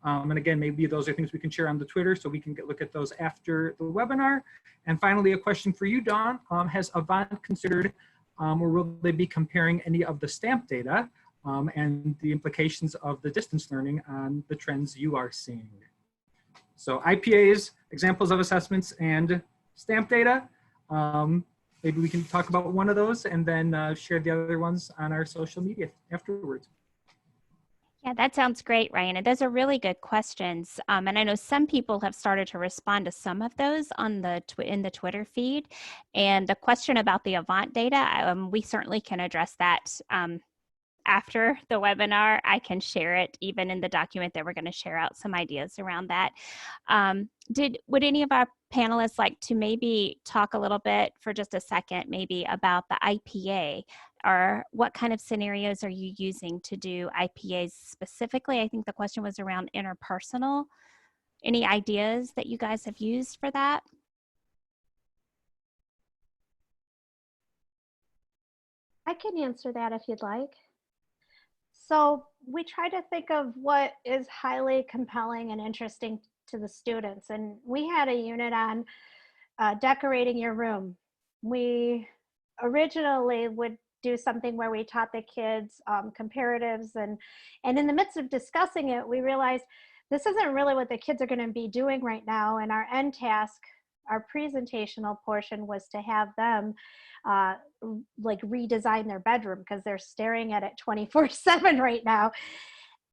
And again, maybe those are things we can share on the Twitter so we can look at those after the webinar. And finally, a question for you, Dawn. Has Avant considered, or will they be comparing any of the stamp data and the implications of the distance learning on the trends you are seeing? So IPAs, examples of assessments, and stamp data. Maybe we can talk about one of those and then share the other ones on our social media afterwards. Yeah, that sounds great, Ryan. And those are really good questions. And I know some people have started to respond to some of those on the in the Twitter feed. And the question about the Avant data, we certainly can address that after the webinar. I can share it even in the document that we're going to share out some ideas around that. Would any of our panelists like to maybe talk a little bit for just a second, maybe about the IPA? or what kind of scenarios are you using to do IPAs specifically? I think the question was around interpersonal. Any ideas that you guys have used for that? I can answer that if you'd like. So we try to think of what is highly compelling and interesting to the students. And we had a unit on decorating your room. We originally would do something where we taught the kids comparatives, and in the midst of discussing it, we realized this isn't really what the kids are going to be doing right now. And our end task, our presentational portion, was to have them like redesign their bedroom because they're staring at it 24/7 right now.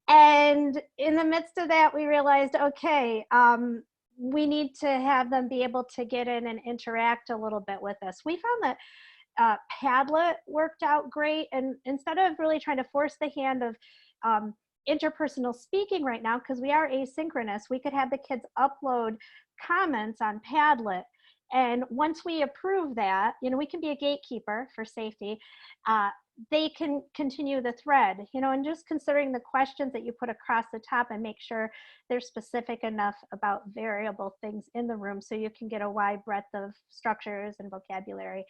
And in the midst of that, we realized, okay, we need to have them be able to get in and interact a little bit with us. We found that Padlet worked out great. And instead of really trying to force the hand of interpersonal speaking right now, because we are asynchronous, we could have the kids upload comments on Padlet. And once we approve that, you know, we can be a gatekeeper for safety. They can continue the thread, you know, and just considering the questions that you put across the top and make sure they're specific enough about variable things in the room so you can get a wide breadth of structures and vocabulary.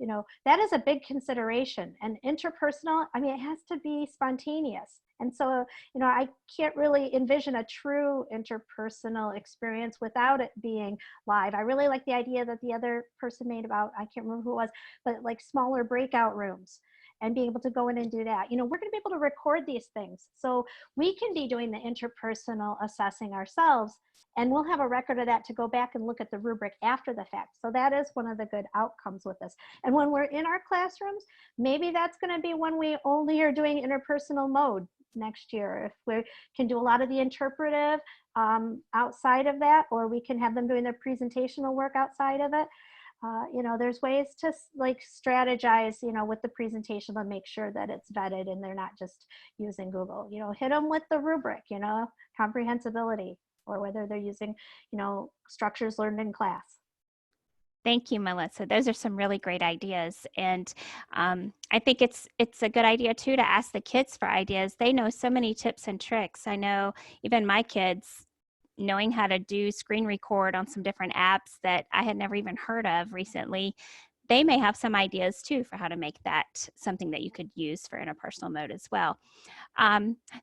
You know, that is a big consideration. And interpersonal, I mean, it has to be spontaneous. And so, you know, I can't really envision a true interpersonal experience without it being live. I really like the idea that the other person made about, I can't remember who it was, but like smaller breakout rooms and being able to go in and do that. You know, we're going to be able to record these things. So we can be doing the interpersonal assessing ourselves, and we'll have a record of that to go back and look at the rubric after the fact. So that is one of the good outcomes with this. And when we're in our classrooms, maybe that's going to be when we only are doing interpersonal mode next year. If we can do a lot of the interpretive outside of that, or we can have them doing their presentational work outside of it. You know, there's ways to like strategize, you know, with the presentation to make sure that it's vetted and they're not just using Google. You know, hit them with the rubric, you know, comprehensibility, or whether they're using, you know, structures learned in class. Thank you, Melissa. Those are some really great ideas. And I think it's a good idea too to ask the kids for ideas. They know so many tips and tricks. I know even my kids, knowing how to do screen record on some different apps that I had never even heard of recently, they may have some ideas too for how to make that something that you could use for interpersonal mode as well.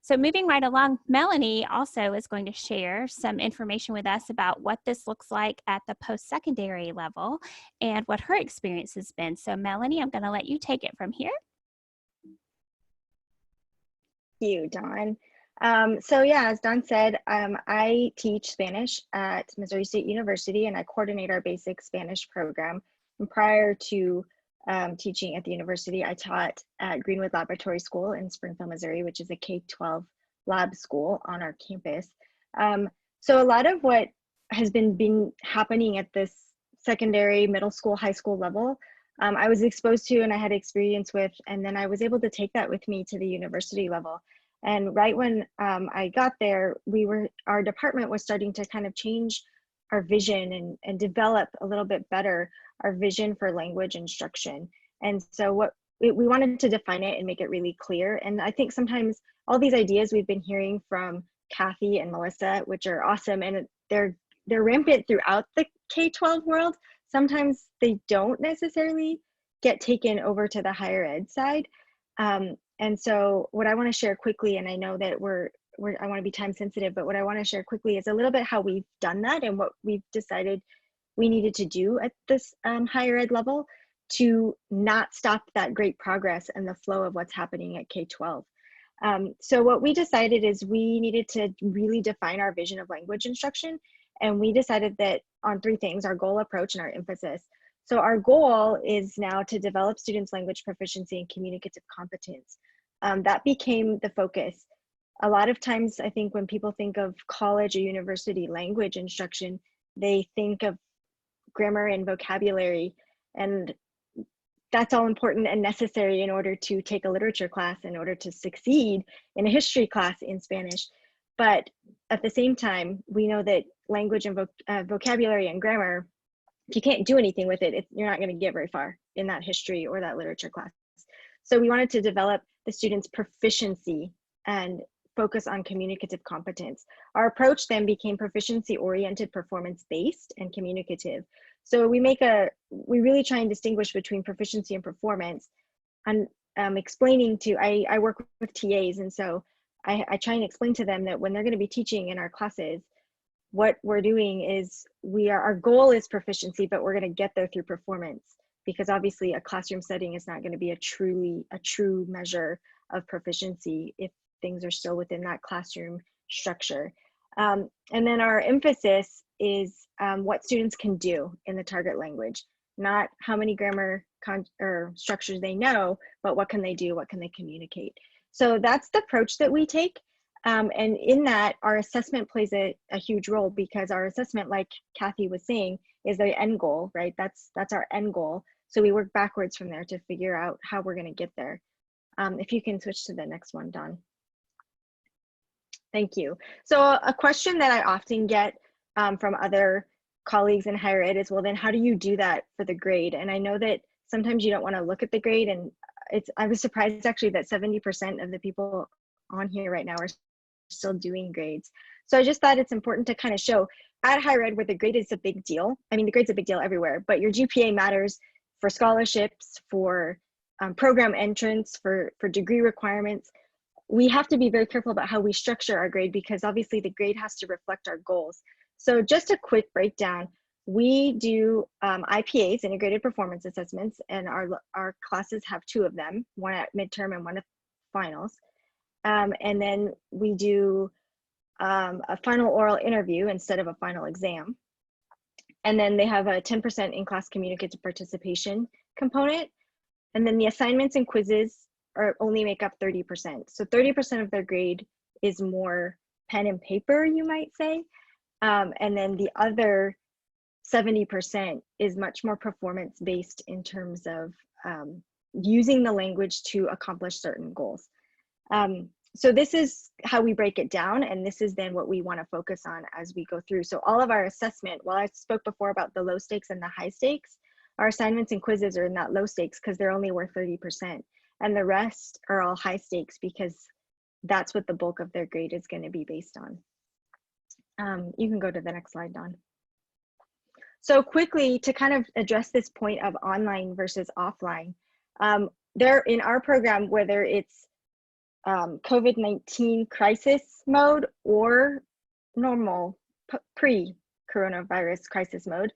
So moving right along, Melanie also is going to share some information with us about what this looks like at the post-secondary level and what her experience has been. So Melanie, I'm going to let you take it from here. Thank you, Dawn. So yeah, as Dawn said, I teach Spanish at Missouri State University, and I coordinate our basic Spanish program. And prior to teaching at the university, I taught at Greenwood Laboratory School in Springfield, Missouri, which is a K-12 lab school on our campus. So a lot of what has been happening at this secondary, middle school, high school level, I was exposed to and I had experience with, and then I was able to take that with me to the university level. And right when I got there, our department was starting to kind of change our vision and develop a little bit better our vision for language instruction. And so we wanted to define it and make it really clear. And I think sometimes all these ideas we've been hearing from Kathy and Melissa, which are awesome, and they're rampant throughout the K-12 world, sometimes they don't necessarily get taken over to the higher ed side. And so what I want to share quickly, and I know that I want to be time sensitive, but what I want to share quickly is a little bit how we've done that and what we've decided we needed to do at this higher ed level to not stop that great progress and the flow of what's happening at K-12. So what we decided is we needed to really define our vision of language instruction. And we decided that on three things: our goal, approach, and our emphasis. So our goal is now to develop students' language proficiency and communicative competence. That became the focus. A lot of times, I think when people think of college or university language instruction, they think of grammar and vocabulary, and that's all important and necessary in order to take a literature class, in order to succeed in a history class in Spanish. But at the same time, we know that language and vocabulary and grammar if you can't do anything with it, you're not going to get very far in that history or that literature class. So we wanted to develop the students' proficiency and focus on communicative competence. Our approach then became proficiency-oriented, performance-based, and communicative. So we really try and distinguish between proficiency and performance. And explaining I work with TAs, and so I try and explain to them that when they're going to be teaching in our classes, what we're doing is our goal is proficiency, but we're going to get there through performance, because obviously a classroom setting is not going to be a true measure of proficiency if things are still within that classroom structure. And then our emphasis is what students can do in the target language, not how many grammar or structures they know, but what can they do, what can they communicate. So that's the approach that we take. And in that, our assessment plays a huge role, because our assessment, like Kathy was saying, is the end goal, right? That's our end goal. So we work backwards from there to figure out how we're going to get there. If you can switch to the next one, Dawn. Thank you. So a question that I often get from other colleagues in higher ed is, well, then how do you do that for the grade? And I know that sometimes you don't want to look at the grade, and I was surprised actually that 70% of the people on here right now are still doing grades. So I just thought it's important to kind of show at higher ed, where the grade is a big deal. I mean, the grade's a big deal everywhere, but your GPA matters for scholarships, for program entrance, for degree requirements. We have to be very careful about how we structure our grade, because obviously the grade has to reflect our goals. So just a quick breakdown, we do IPAs, integrated performance assessments, and our classes have 2 of them, one at midterm and one at finals. And then we do a final oral interview instead of a final exam. And then they have a 10% in-class communicative participation component. And then the assignments and quizzes only make up 30%. So 30% of their grade is more pen and paper, you might say. And then the other 70% is much more performance-based in terms of using the language to accomplish certain goals. So this is how we break it down, and this is then what we want to focus on as we go through. So all of our assessment, while I spoke before about the low stakes and the high stakes, our assignments and quizzes are in that low stakes because they're only worth 30%. And the rest are all high stakes because that's what the bulk of their grade is going to be based on. You can go to the next slide, Dawn. So quickly, to kind of address this point of online versus offline, there in our program, whether it's COVID-19 crisis mode or normal pre-coronavirus crisis mode,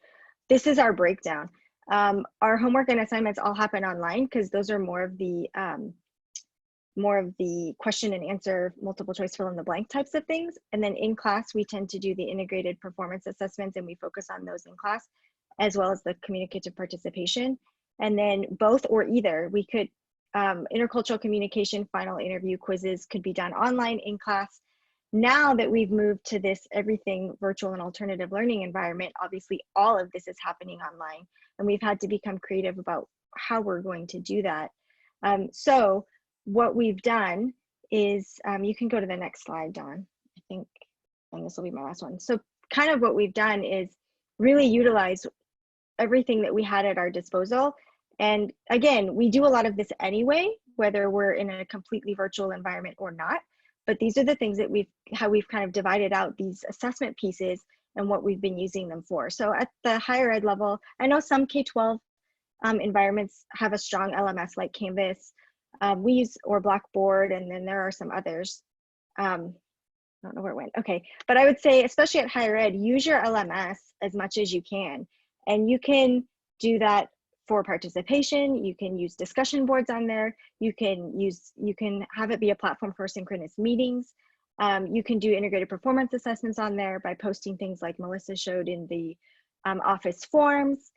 this is our breakdown. Our homework and assignments all happen online because those are more of the question and answer, multiple choice fill in the blank types of things. And then in class, we tend to do the integrated performance assessments, and we focus on those in class, as well as the communicative participation. And then both or either, we could intercultural communication, final interview, quizzes could be done online, in class. Now that we've moved to this everything virtual and alternative learning environment, obviously all of this is happening online, and we've had to become creative about how we're going to do that. So what we've done is, you can go to the next slide, Dawn, I think, and this will be my last one. So kind of what we've done is really utilize everything that we had at our disposal. And again, we do a lot of this anyway, whether we're in a completely virtual environment or not. But these are the things that how we've kind of divided out these assessment pieces and what we've been using them for. So at the higher ed level, I know some K-12 environments have a strong LMS like Canvas. We use or Blackboard, and then there are some others. I don't know where it went. Okay, but I would say, especially at higher ed, use your LMS as much as you can. And you can do that for participation. You can use discussion boards on there. You can have it be a platform for synchronous meetings. You can do integrated performance assessments on there by posting things like Melissa showed in the office forms.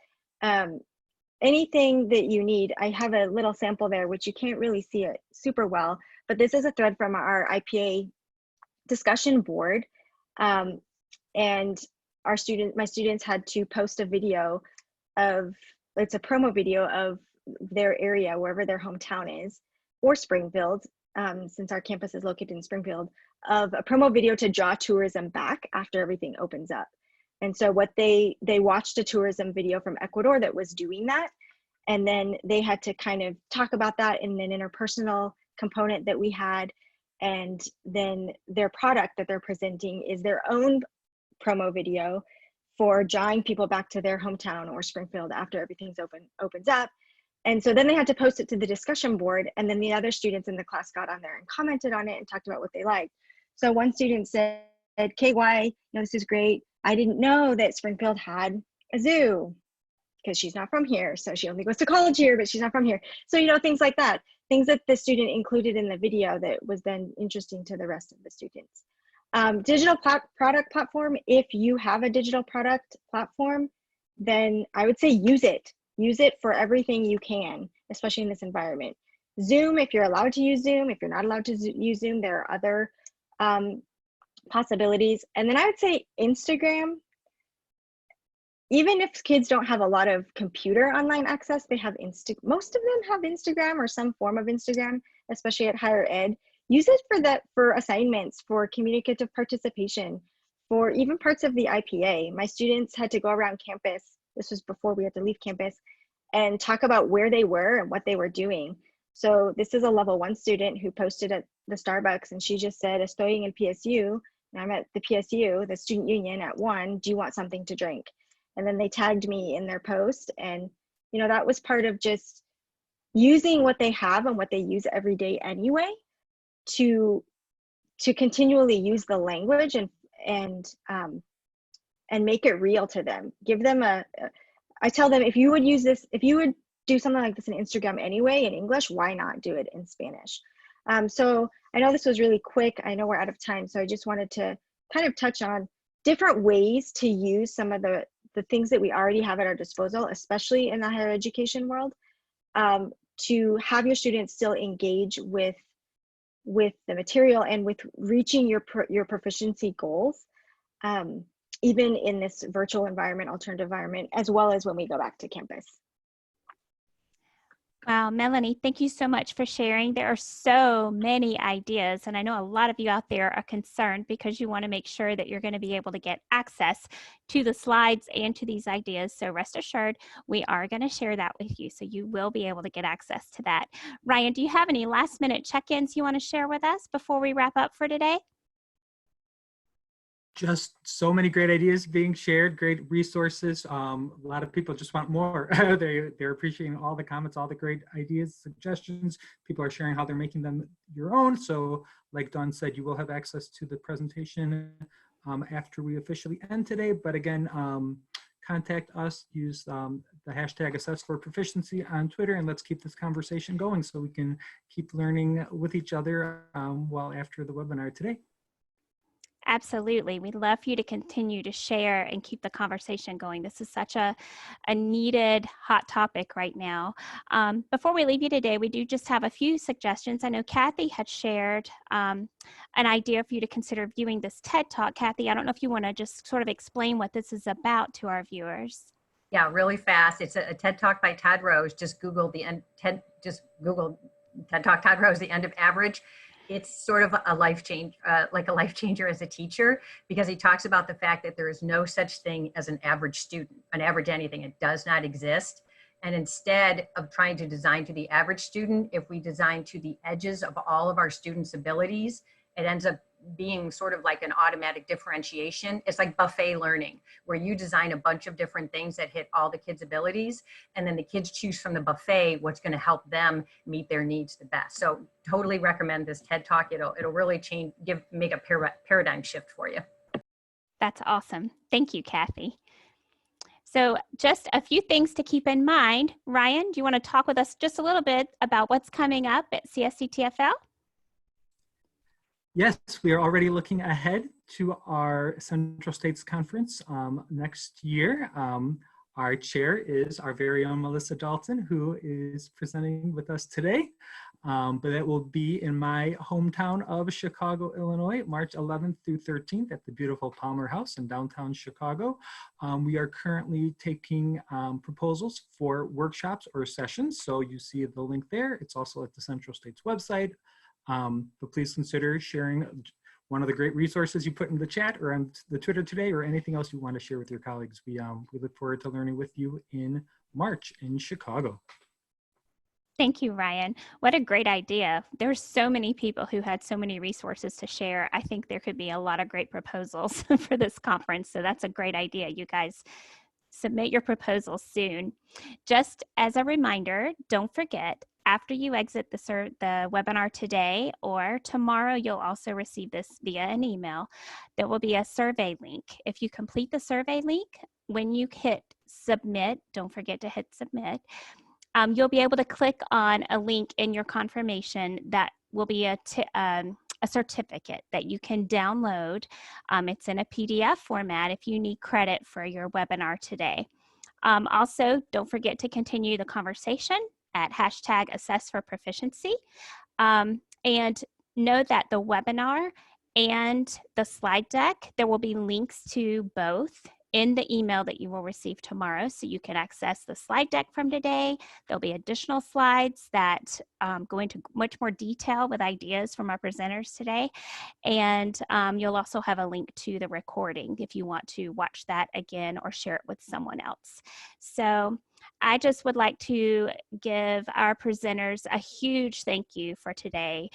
Anything that you need. I have a little sample there, which you can't really see it super well, but this is a thread from our IPA discussion board. And my students had to post a video it's a promo video of their area, wherever their hometown is, or Springfield, since our campus is located in Springfield, of a promo video to draw tourism back after everything opens up. And so what they watched a tourism video from Ecuador that was doing that. And then they had to kind of talk about that in an interpersonal component that we had. And then their product that they're presenting is their own promo video for drawing people back to their hometown or Springfield after everything's opens up. And so then they had to post it to the discussion board, and then the other students in the class got on there and commented on it and talked about what they liked. So one student said, KY, this is great. I didn't know that Springfield had a zoo, because she's not from here. So she only goes to college here, but she's not from here. So, things like that, things that the student included in the video that was then interesting to the rest of the students. Digital product platform, if you have a digital product platform, then I would say use it. Use it for everything you can, especially in this environment. Zoom, if you're allowed to use Zoom. If you're not allowed to use Zoom, there are other possibilities. And then I would say Instagram. Even if kids don't have a lot of computer online access, they have most of them have Instagram or some form of Instagram, especially at higher ed. Use it for assignments, for communicative participation, for even parts of the IPA. My students had to go around campus. This was before we had to leave campus, and talk about where they were and what they were doing. So this is a level 1 student who posted at the Starbucks, and she just said, estoy en PSU, and I'm at the PSU, the student union at 1, do you want something to drink? And then they tagged me in their post. And, that was part of just using what they have and what they use every day anyway to continually use the language and make it real to them. Give them I tell them, if you would do something like this in Instagram anyway, in English, why not do it in Spanish? So I know this was really quick. I know we're out of time. So I just wanted to kind of touch on different ways to use some of the things that we already have at our disposal, especially in the higher education world, to have your students still engage with the material and with reaching your proficiency goals, even in this virtual environment, alternative environment, as well as when we go back to campus. Wow, Melanie, thank you so much for sharing. There are so many ideas, and I know a lot of you out there are concerned because you want to make sure that you're going to be able to get access to the slides and to these ideas. So rest assured, we are going to share that with you, so you will be able to get access to that. Ryan, do you have any last-minute check-ins you want to share with us before we wrap up for today? Just so many great ideas being shared, great resources. A lot of people just want more. They're appreciating all the comments, all the great ideas, suggestions. People are sharing how they're making them your own. So like Dawn said, you will have access to the presentation after we officially end today. But again, contact us, use the hashtag #AssessForProficiency on Twitter, and let's keep this conversation going so we can keep learning with each other while after the webinar today. Absolutely. We'd love for you to continue to share and keep the conversation going. This is such a needed hot topic right now. Before we leave you today, we do just have a few suggestions. I know Kathy had shared an idea for you to consider viewing this TED Talk. Kathy, I don't know if you want to just sort of explain what this is about to our viewers. Yeah, really fast. It's a TED Talk by Todd Rose. Just Google Google TED Talk Todd Rose, the end of average. It's sort of a life change, like a life changer as a teacher, because he talks about the fact that there is no such thing as an average student, an average anything. It does not exist. And instead of trying to design to the average student, if we design to the edges of all of our students' abilities, it ends up being sort of like an automatic differentiation. It's like buffet learning, where you design a bunch of different things that hit all the kids' abilities, and then the kids choose from the buffet what's going to help them meet their needs the best. So totally recommend this TED Talk. It'll really make a paradigm shift for you. That's awesome. Thank you, Kathy. So just a few things to keep in mind. Ryan, do you want to talk with us just a little bit about what's coming up at CSCTFL? Yes, we are already looking ahead to our Central States Conference next year. Our chair is our very own Melissa Dalton, who is presenting with us today. But it will be in my hometown of Chicago, Illinois, March 11th through 13th at the beautiful Palmer House in downtown Chicago. We are currently taking proposals for workshops or sessions. So you see the link there. It's also at the Central States website. But please consider sharing one of the great resources you put in the chat or on the Twitter today, or anything else you want to share with your colleagues. We look forward to learning with you in March in Chicago. Thank you, Ryan. What a great idea. There's so many people who had so many resources to share. I think there could be a lot of great proposals for this conference. So that's a great idea. You guys submit your proposals soon. Just as a reminder, don't forget, after you exit the webinar today or tomorrow, you'll also receive this via an email. There will be a survey link. If you complete the survey link, when you hit submit, don't forget to hit submit, you'll be able to click on a link in your confirmation that will be a certificate that you can download. It's in a PDF format if you need credit for your webinar today. Also, don't forget to continue the conversation at #AssessForProficiency. And know that the webinar and the slide deck, there will be links to both in the email that you will receive tomorrow, so you can access the slide deck from today. There'll be additional slides that go into much more detail with ideas from our presenters today. And you'll also have a link to the recording if you want to watch that again or share it with someone else. So I just would like to give our presenters a huge thank you for today.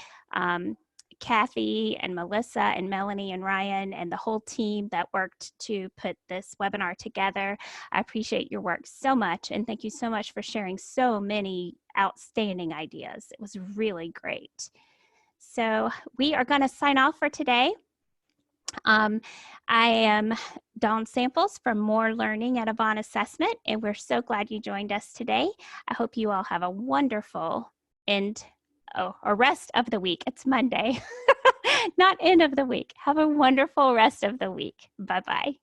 Kathy and Melissa and Melanie and Ryan and the whole team that worked to put this webinar together. I appreciate your work so much, and thank you so much for sharing so many outstanding ideas. It was really great. So we are going to sign off for today. I am Dawn Samples from More Learning at Avant Assessment, and we're so glad you joined us today. I hope you all have a wonderful rest of the week. It's Monday, not end of the week. Have a wonderful rest of the week. Bye-bye.